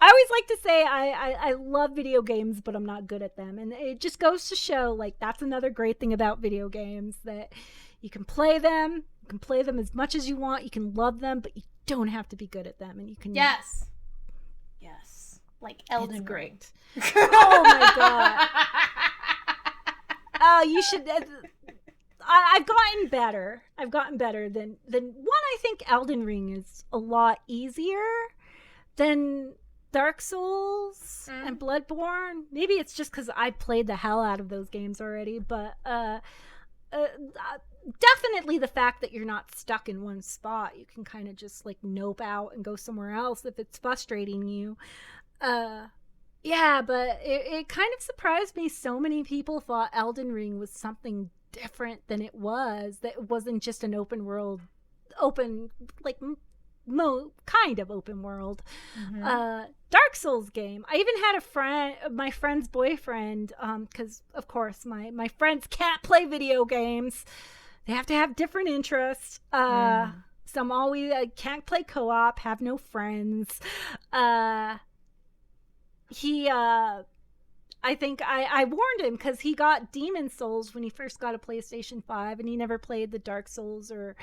I always like to say I love video games, but I'm not good at them. And it just goes to show, like, that's another great thing about video games, that you can play them. You can play them as much as you want. You can love them, but you don't have to be good at them. And you can... Yes. Like Elden Ring. Great. Oh, my God. You should... I've gotten better. I've gotten better than one. I think Elden Ring is a lot easier than Dark Souls and Bloodborne. Maybe it's just because I played the hell out of those games already, but definitely the fact that you're not stuck in one spot. You can kind of just like nope out and go somewhere else if it's frustrating you. Yeah, but it kind of surprised me. So many people thought Elden Ring was something different than it was, that it wasn't just an open world, kind of open world Dark Souls game. I even had my friend's boyfriend, because of course my friends can't play video games. They have to have different interests. So I'm always, I can't play co-op, have no friends. I think I warned him, because he got Demon Souls when he first got a PlayStation 5, and he never played the Dark Souls or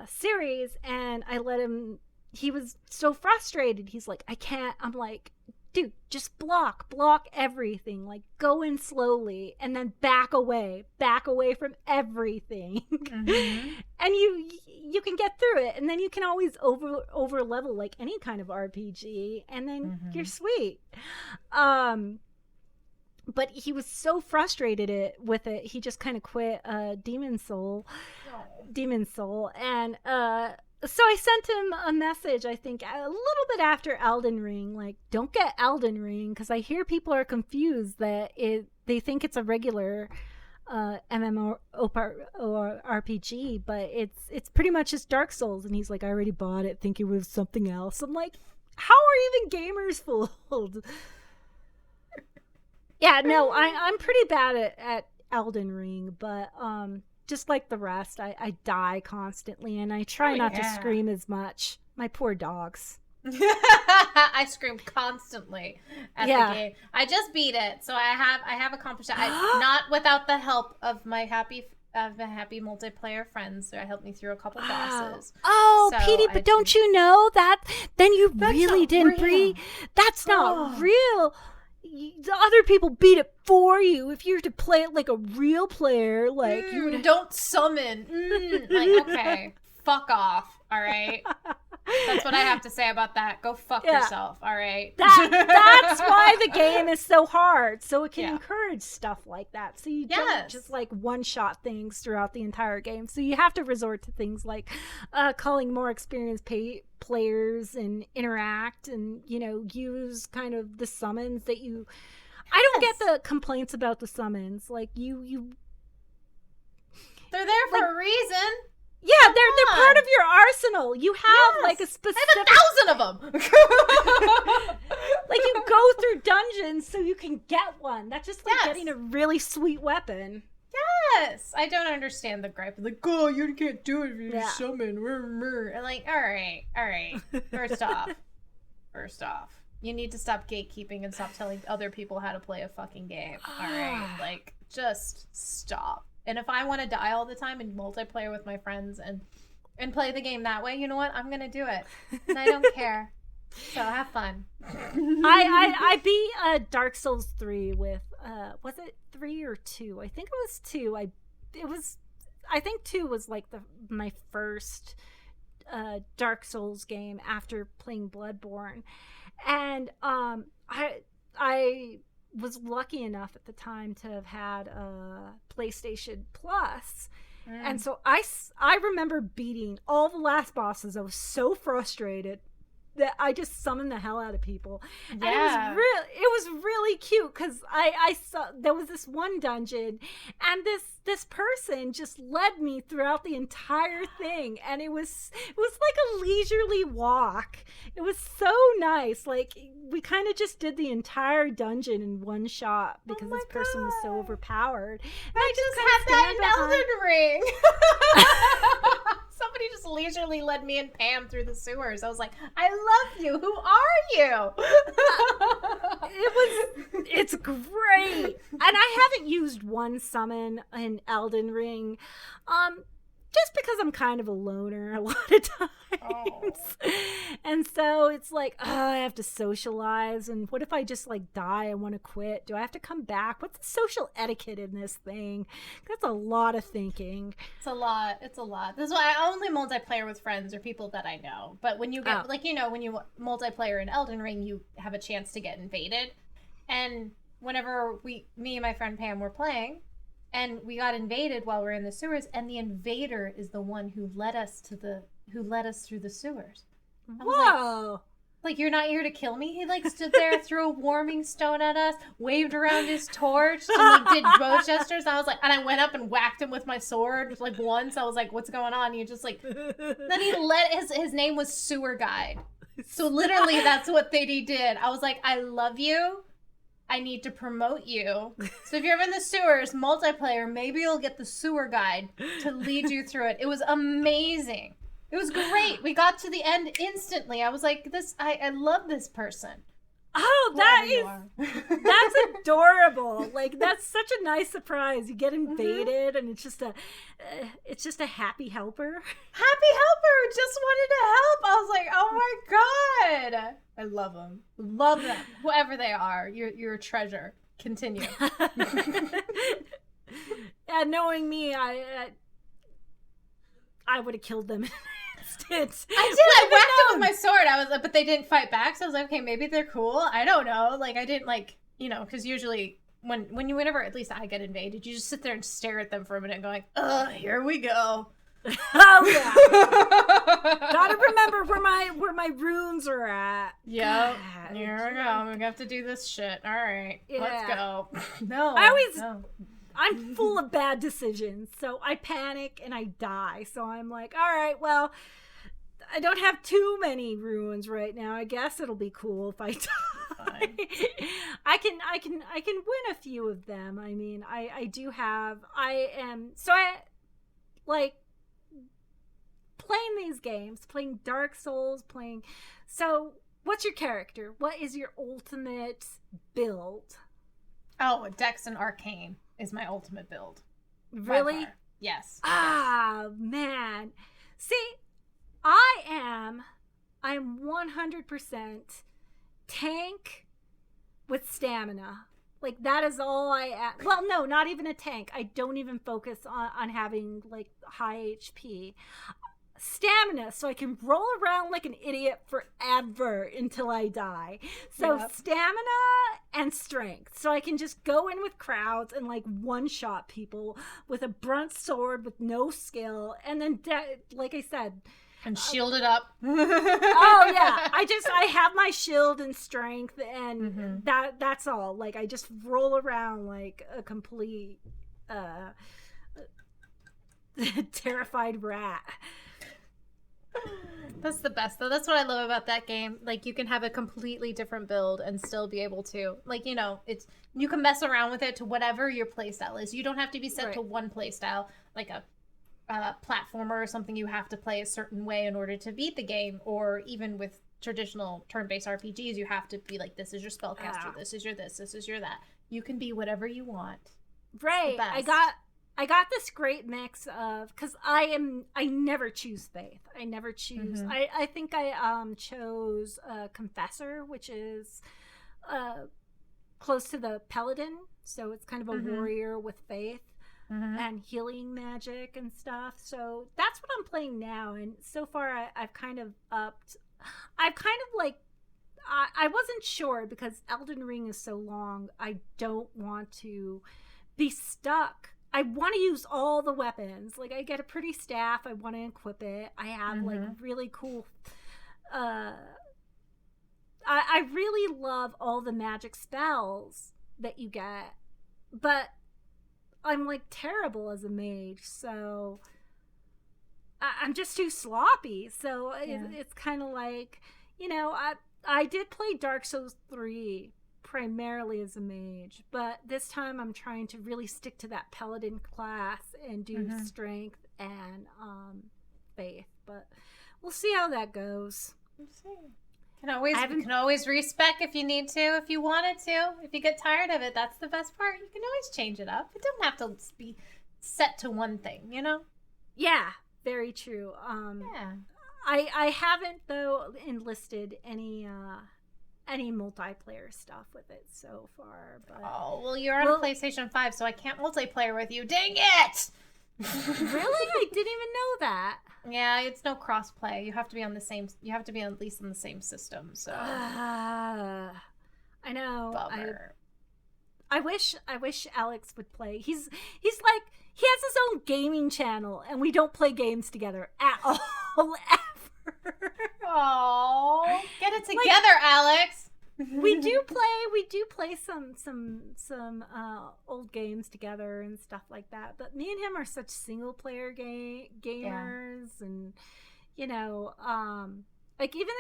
series, and I let him. He was so frustrated. He's like, I can't. I'm like, dude, just block everything. Like, go in slowly, and then back away from everything. And you can get through it, and then you can always over level like any kind of RPG, and then you're sweet. But he was so frustrated with it, he just kind of quit Demon Soul. And so I sent him a message, I think, a little bit after Elden Ring, like, don't get Elden Ring, because I hear people are confused that they think it's a regular MMORPG, but it's pretty much just Dark Souls. And he's like, I already bought it, think it was something else. I'm like, how are even gamers fooled? Yeah, no, I'm pretty bad at Elden Ring, but just like the rest, I die constantly, and I try not to scream as much. My poor dogs. I screamed constantly at the game. I just beat it, so I have accomplished it. Not without the help of my happy multiplayer friends who helped me through a couple bosses. Oh, so Petey, but don't you know that? Then you really didn't breathe. That's not real. The other people beat it for you. If you were to play it like a real player, like you would don't summon. Like, okay, fuck off. All right, that's what I have to say about that. Go fuck yourself. All right. That's why the game is so hard, so it can encourage stuff like that. So you don't just like one shot things throughout the entire game. So you have to resort to things like calling more experienced players and interact, and use kind of the summons that you. I don't get the complaints about the summons. Like you. They're there for a reason. Yeah, they're part of your arsenal. You have like a specific. I have 1,000 of them. Like, you go through dungeons so you can get one. That's just like getting a really sweet weapon. Yes, I don't understand the gripe. Like, oh, you can't do it if you summon. And like, all right. First off, you need to stop gatekeeping and stop telling other people how to play a fucking game. All right, like, just stop. And if I want to die all the time and multiplayer with my friends and play the game that way, you know what? I'm gonna do it, and I don't care. So have fun. I beat Dark Souls 3 with was it 3 or 2? I think it was 2. I think 2 was like my first Dark Souls game after playing Bloodborne, and I was lucky enough at the time to have had a PlayStation Plus. And so I remember beating all the last bosses. I was so frustrated that I just summoned the hell out of people. And it was really cute, because I saw there was this one dungeon, and this person just led me throughout the entire thing, and it was like a leisurely walk. It was so nice. Like, we kind of just did the entire dungeon in one shot because this person was so overpowered. And I just had that in Elden Ring. Somebody he just leisurely led me and Pam through the sewers. I was like, I love you. Who are you? It's great. And I haven't used one summon in Elden Ring. Just because I'm kind of a loner a lot of times. Oh. And so it's like, I have to socialize. And what if I just like die and want to quit? Do I have to come back? What's the social etiquette in this thing? That's a lot of thinking. It's a lot. This is why I only multiplayer with friends or people that I know. But when you get, when you multiplayer in Elden Ring, you have a chance to get invaded. And whenever me and my friend Pam were playing, and we got invaded while we were in the sewers, and the invader is the one who led us through the sewers. I was like, you're not here to kill me? He like stood there, threw a warming stone at us, waved around his torch, and like did bow gestures. I was like, and I went up and whacked him with my sword like once. I was like, what's going on? He just like, then he his name was Sewer Guide. So literally that's what he did. I was like, I love you. I need to promote you. So if you're ever in the sewers, multiplayer, maybe you'll get the Sewer Guide to lead you through it. It was amazing. It was great. We got to the end instantly. I was like, I love this person. Oh, that's adorable. Like, that's such a nice surprise. You get invaded, and it's just a happy helper. Happy helper just wanted to help. I was like, oh my God. I love them. Love them. Whoever they are, you're a treasure. Continue. Yeah, knowing me, I would have killed them. I did. I whacked them with my sword. I was like, but they didn't fight back. So I was like, okay, maybe they're cool. I don't know. Like, I didn't because usually whenever at least I get invaded, you just sit there and stare at them for a minute, going, here we go. Oh yeah. Gotta remember where my runes are at. Yep. Here we go. We have to do this shit. All right. Yeah. Let's go. No. I'm full of bad decisions, so I panic and I die. So I'm like, all right, well, I don't have too many ruins right now. I guess it'll be cool if I die. I can win a few of them. I mean, I like playing these games, playing Dark Souls, So, what's your character? What is your ultimate build? Oh, Dex and Arcane is my ultimate build. Really? Yes. Ah, man. See, I'm 100% tank with stamina. Like, that is all I am. Well, no, not even a tank. I don't even focus on having, like, high HP. Stamina, so I can roll around like an idiot forever until I die. So Stamina and strength, so I can just go in with crowds and like one-shot people with a blunt sword with no skill, and then like I said, and shield it up. Oh yeah, I have my shield and strength, and that's all. Like, I just roll around like a complete terrified rat. That's the best, though. That's what I love about that game. Like, you can have a completely different build and still be able to, like, you can mess around with it to whatever your playstyle is. You don't have to be set to one playstyle, like a platformer or something. You have to play a certain way in order to beat the game, or even with traditional turn-based RPGs, you have to be like, this is your spellcaster, this is your this is your that. You can be whatever you want. Right. I got this great mix of, because I never choose faith. I never choose. I think I chose Confessor, which is close to the Paladin. So it's kind of a warrior with faith and healing magic and stuff. So that's what I'm playing now. And so far I've kind of upped. I've kind of like, I wasn't sure because Elden Ring is so long. I don't want to be stuck. I want to use all the weapons. Like, I get a pretty staff. I want to equip it. I have like really cool. I really love all the magic spells that you get, but I'm like terrible as a mage, so I'm just too sloppy. So it's kind of like, I did play Dark Souls 3 primarily as a mage, but this time I'm trying to really stick to that Paladin class and do strength and faith, but we'll see how that goes. We'll see. You can always respec if you need to, if you wanted to. If you get tired of it, that's the best part. You can always change it up. It don't have to be set to one thing, you know? Yeah, very true. Yeah. I haven't though enlisted any multiplayer stuff with it so far. But oh, well, you're on a PlayStation 5, so I can't multiplayer with you. Dang it! Really? I didn't even know that. Yeah, it's no crossplay. You have to be on the same. You have to be at least on the same system. So I know. Bummer. I wish Alex would play. He's like, he has his own gaming channel, and we don't play games together at all ever. Oh, get it together, Alex. we do play some old games together and stuff like that, but me and him are such single player gamers, and you know, like even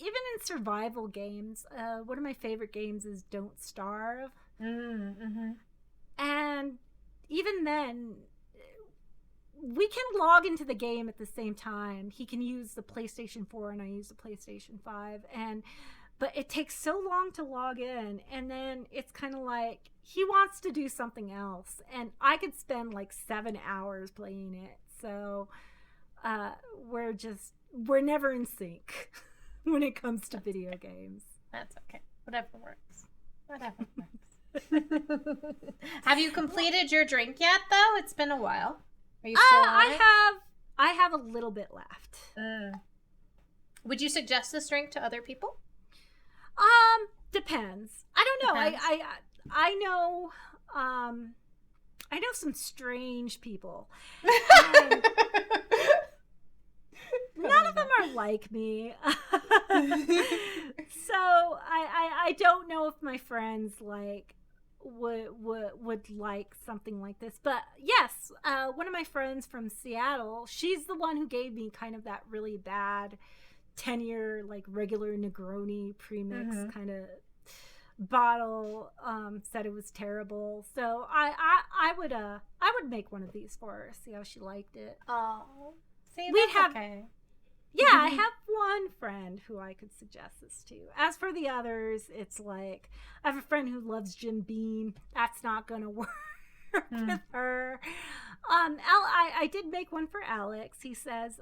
in survival games, one of my favorite games is Don't Starve. Mm-hmm. And even then, we can log into the game at the same time. He can use the PlayStation 4 and I use the PlayStation 5, but it takes so long to log in, and then it's kind of like he wants to do something else, and I could spend like 7 hours playing it. So we're never in sync when it comes to video games. That's okay. Whatever works. Have you completed your drink yet, though? It's been a while. Are you still on it? I have a little bit left. Would you suggest this drink to other people? Depends. I don't know. Depends. I know some strange people. None of them are like me. So I don't know if my friends would like something like this. But yes, one of my friends from Seattle, she's the one who gave me kind of that really bad 10-year like regular Negroni premix kind of bottle. Said it was terrible. So I would make one of these for her, see how she liked it. Oh, see, okay. Yeah, I have one friend who I could suggest this to. As for the others, it's like, I have a friend who loves Jim Beam. That's not going to work with her. I did make one for Alex. He says,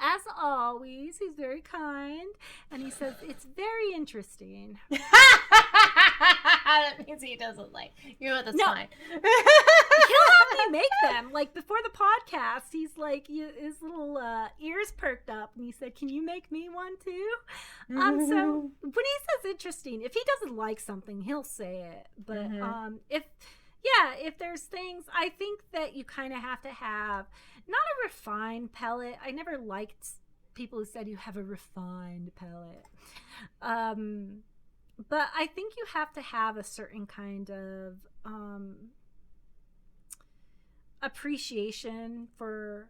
as always, he's very kind. And he says, it's very interesting. That means he doesn't like you. That's fine. He'll have me make them. Like before the podcast, he's like, his little ears perked up, and he said, "Can you make me one too?" So when he says interesting, if he doesn't like something, he'll say it. But if there's things, I think that you kind of have to have not a refined palate. I never liked people who said you have a refined palate. But I think you have to have a certain kind of appreciation for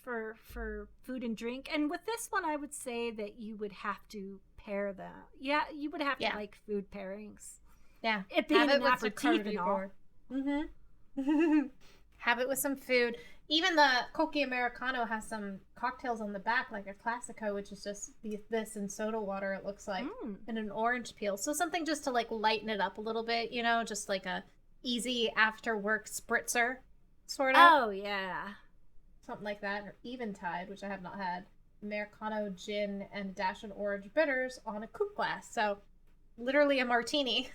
food and drink. And with this one, I would say that you would have to pair them. Yeah, you would have to like food pairings. Yeah, it being an aperitif and all. Have it with some food. Even the Coca Americano has some cocktails on the back, like a Classico, which is just this and soda water, it looks like, and an orange peel. So something just to like lighten it up a little bit, you know, just like a easy after work spritzer, sort of. Oh, yeah. Something like that. Or Eventide, which I have not had. Americano, gin, and a dash of orange bitters on a coupe glass. So literally a martini.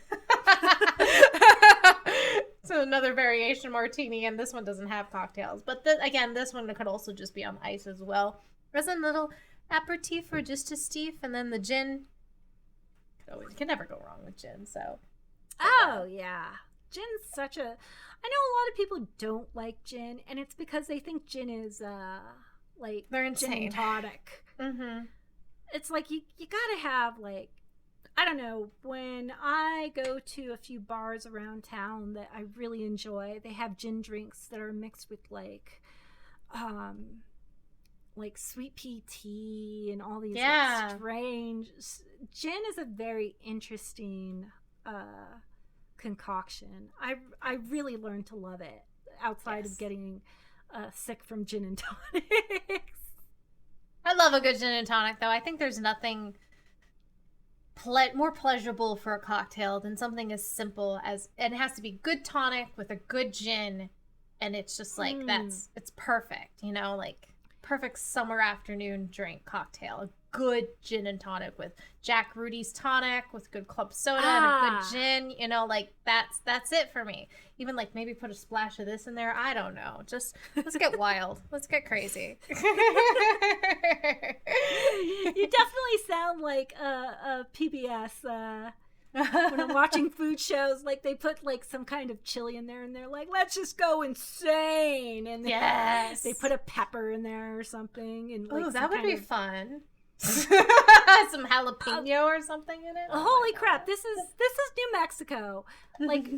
So another variation martini, and this one doesn't have cocktails. But again, this one could also just be on ice as well. As a little aperitif or just a stiff, and then the gin. You can never go wrong with gin. So. Oh yeah, gin's such a. I know a lot of people don't like gin, and it's because they think gin is like they're insane. Gin and tonic. It's like you gotta have like. I don't know, when I go to a few bars around town that I really enjoy, they have gin drinks that are mixed with like sweet pea tea and all these like, strange. Gin is a very interesting concoction. I really learned to love it outside of getting sick from gin and tonics. I love a good gin and tonic, though. I think there's nothing more pleasurable for a cocktail than something as simple as, and it has to be good tonic with a good gin, and it's just like it's perfect, you know, like perfect summer afternoon drink cocktail. A good gin and tonic with Jack Rudy's tonic with good club soda and a good gin, you know, like that's it for me. Even like maybe put a splash of this in there. I don't know. Just let's get wild. Let's get crazy. You definitely sound like a PBS when I'm watching food shows, like they put like some kind of chili in there and they're like, let's just go insane. And yes, they put a pepper in there or something. And like, that would be fun. Some jalapeno or something in it. Holy crap, this is New Mexico. Like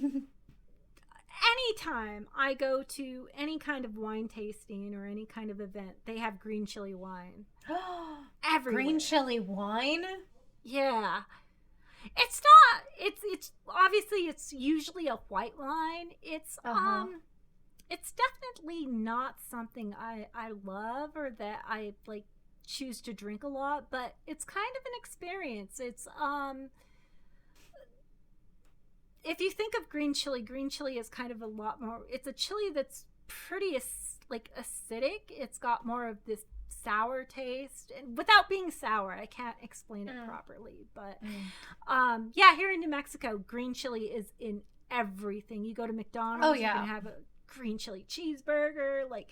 anytime I go to any kind of wine tasting or any kind of event, they have green chili wine. Everywhere. Green chili wine? Yeah. It's not, it's obviously it's usually a white wine. It's it's definitely not something I love or that I like choose to drink a lot, but it's kind of an experience. It's if you think of green chili is kind of a lot more, it's a chili that's pretty like acidic. It's got more of this sour taste, and without being sour, I can't explain it properly, but yeah, here in New Mexico, green chili is in everything. You go to McDonald's, you can have a green chili cheeseburger. Like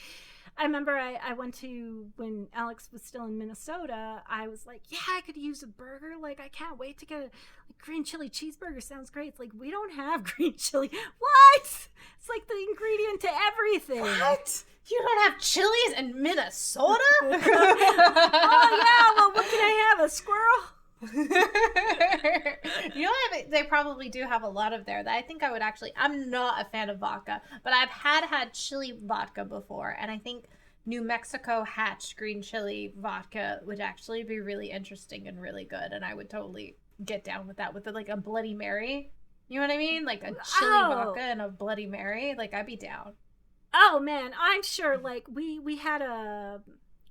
I remember I went to, when Alex was still in Minnesota, I was like, yeah, I could use a burger. Like, I can't wait to get a green chili cheeseburger. Sounds great. It's like, we don't have green chili. What? It's like the ingredient to everything. What? You don't have chilies in Minnesota? Oh, yeah. Well, what can I have? A squirrel? You know what? They probably do have a lot of there that I think I would actually, I'm not a fan of vodka, but I've had chili vodka before, and I think New Mexico hatch green chili vodka would actually be really interesting and really good, and I would totally get down with that, with like a Bloody Mary. You know what I mean? Like a chili vodka and a Bloody Mary. Like, I'd be down. Oh man, I'm sure. Like we had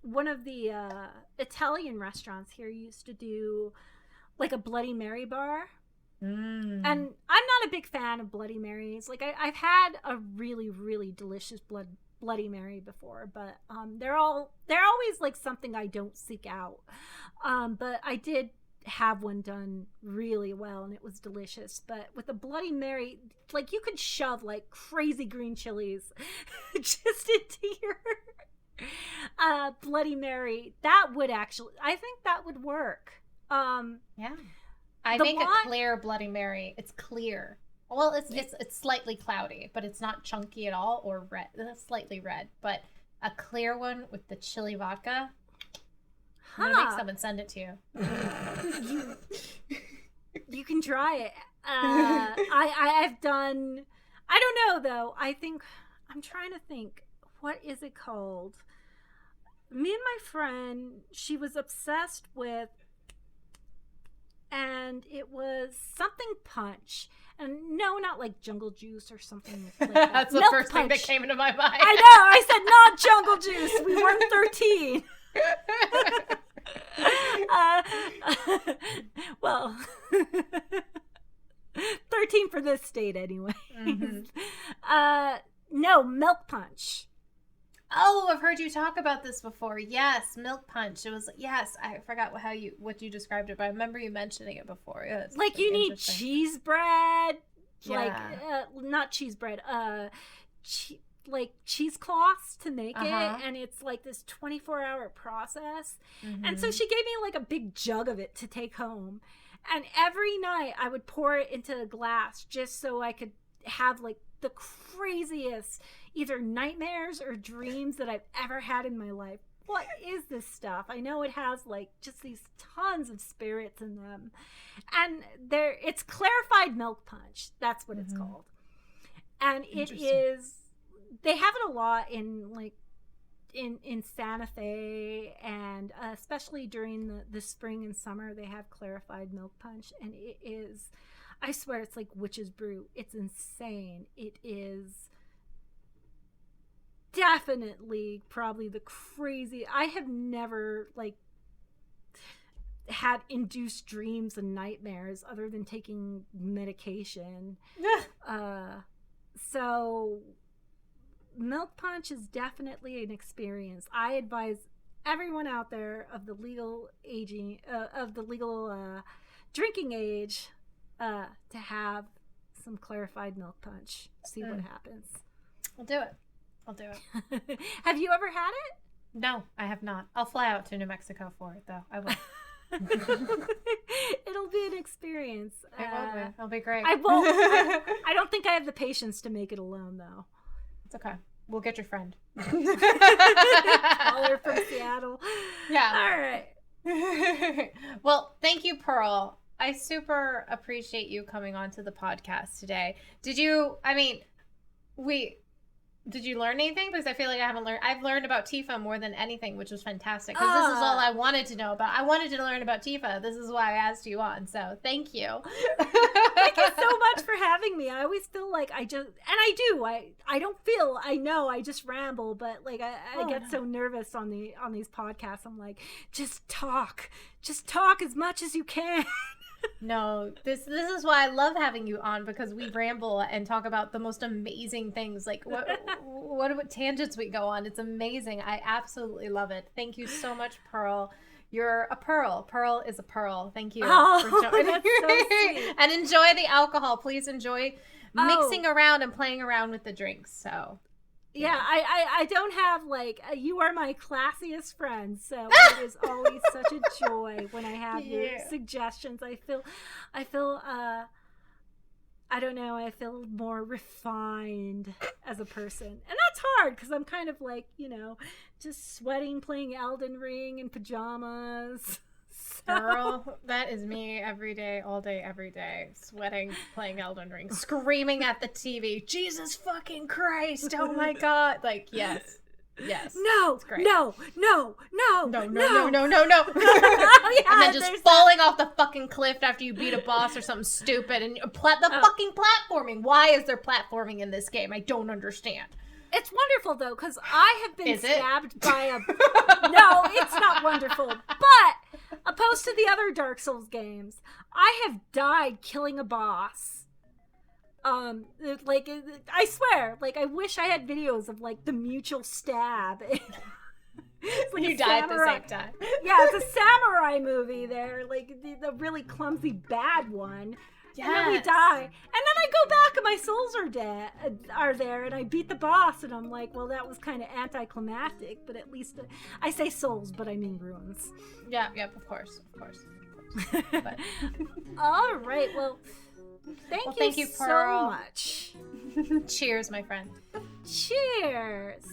one of the Italian restaurants here used to do like a Bloody Mary bar. And I'm not a big fan of Bloody Marys. Like I've had a really, really delicious Bloody Mary before, but they're always like something I don't seek out. But I did have one done really well and it was delicious. But with a Bloody Mary, like you could shove like crazy green chilies just into your Bloody Mary. That would actually, I think that would work. Yeah, I make a clear Bloody Mary. It's clear. Well, it's slightly cloudy, but it's not chunky at all, or red. It's slightly red, but a clear one with the chili vodka. I'm gonna make some and send it to you. You can try it. I've done. I don't know though. I'm trying to think. What is it called? Me and my friend, she was obsessed with, and it was something punch. And no, not like Jungle Juice or something like that. That's the Milk first punch. thing that came into my mind. I know. I said not Jungle Juice. We weren't 13. Well, 13 for this state anyway. No, milk punch. Oh, I've heard you talk about this before. Yes, milk punch. It was, yes, I forgot what you described it, but I remember you mentioning it before. Yeah, like you need cheese bread, yeah. like not cheese bread, like cheesecloths to make it, and it's like this 24-hour process. And so she gave me like a big jug of it to take home, and every night I would pour it into a glass just so I could have like the craziest either nightmares or dreams that I've ever had in my life. What is this stuff? I know it has like just these tons of spirits in them, and it's clarified milk punch. That's what it's called, and it is. They have it a lot in like in Santa Fe, and especially during the spring and summer, they have clarified milk punch, and it is. I swear, it's like witch's brew. It's insane. It is definitely probably the crazy. I have never like had induced dreams and nightmares other than taking medication. So milk punch is definitely an experience. I advise everyone out there of the legal drinking age to have some clarified milk punch. See what happens. I'll do it. Have you ever had it? No, I have not. I'll fly out to New Mexico for it, though. I will. It'll be an experience. It will be. It'll be great. I won't. I don't think I have the patience to make it alone, though. It's okay. We'll get your friend. Caller from Seattle. Yeah. All right. Well, thank you, Pearl. I super appreciate you coming onto the podcast today. Did you learn anything? Because I feel like I've learned about Tifa more than anything, which was fantastic. Because this is all I wanted to know about. I wanted to learn about Tifa. This is why I asked you on. So thank you. Thank you so much for having me. I always feel like I just ramble, but like I get so nervous on these podcasts. I'm like, just talk as much as you can. No, this is why I love having you on, because we ramble and talk about the most amazing things. Like what tangents we go on. It's amazing. I absolutely love it. Thank you so much, Pearl. You're a pearl. Pearl is a pearl. Thank you for joining. That's so sweet. And enjoy the alcohol. Please enjoy mixing around and playing around with the drinks. So yeah, I don't have like you are my classiest friend, so it is always such a joy when I have your suggestions. I feel I don't know, I feel more refined as a person, and that's hard because I'm kind of like, just sweating playing Elden Ring in pajamas. Girl, that is me every day, all day, every day. Sweating, playing Elden Ring, screaming at the TV, Jesus fucking Christ, oh my God. Like, yes. No, it's great. No. Oh, yeah, and then just falling off the fucking cliff after you beat a boss or something stupid. And fucking platforming. Why is there platforming in this game? I don't understand. It's wonderful, though, because I have been stabbed by a... No, it's not wonderful. But, opposed to the other Dark Souls games, I have died killing a boss. Like, I swear, like, I wish I had videos of, like, the mutual stab. It's like you die at the same time. Yeah, it's a samurai movie there, like, the really clumsy bad one. Yes. And then we die. And then I go back and my souls are there, and I beat the boss, and I'm like, well, that was kind of anticlimactic, but at least I say souls, but I mean ruins. Yeah, yep, of course. But. All right, well, thank you Pearl. so much. Cheers, my friend. Cheers.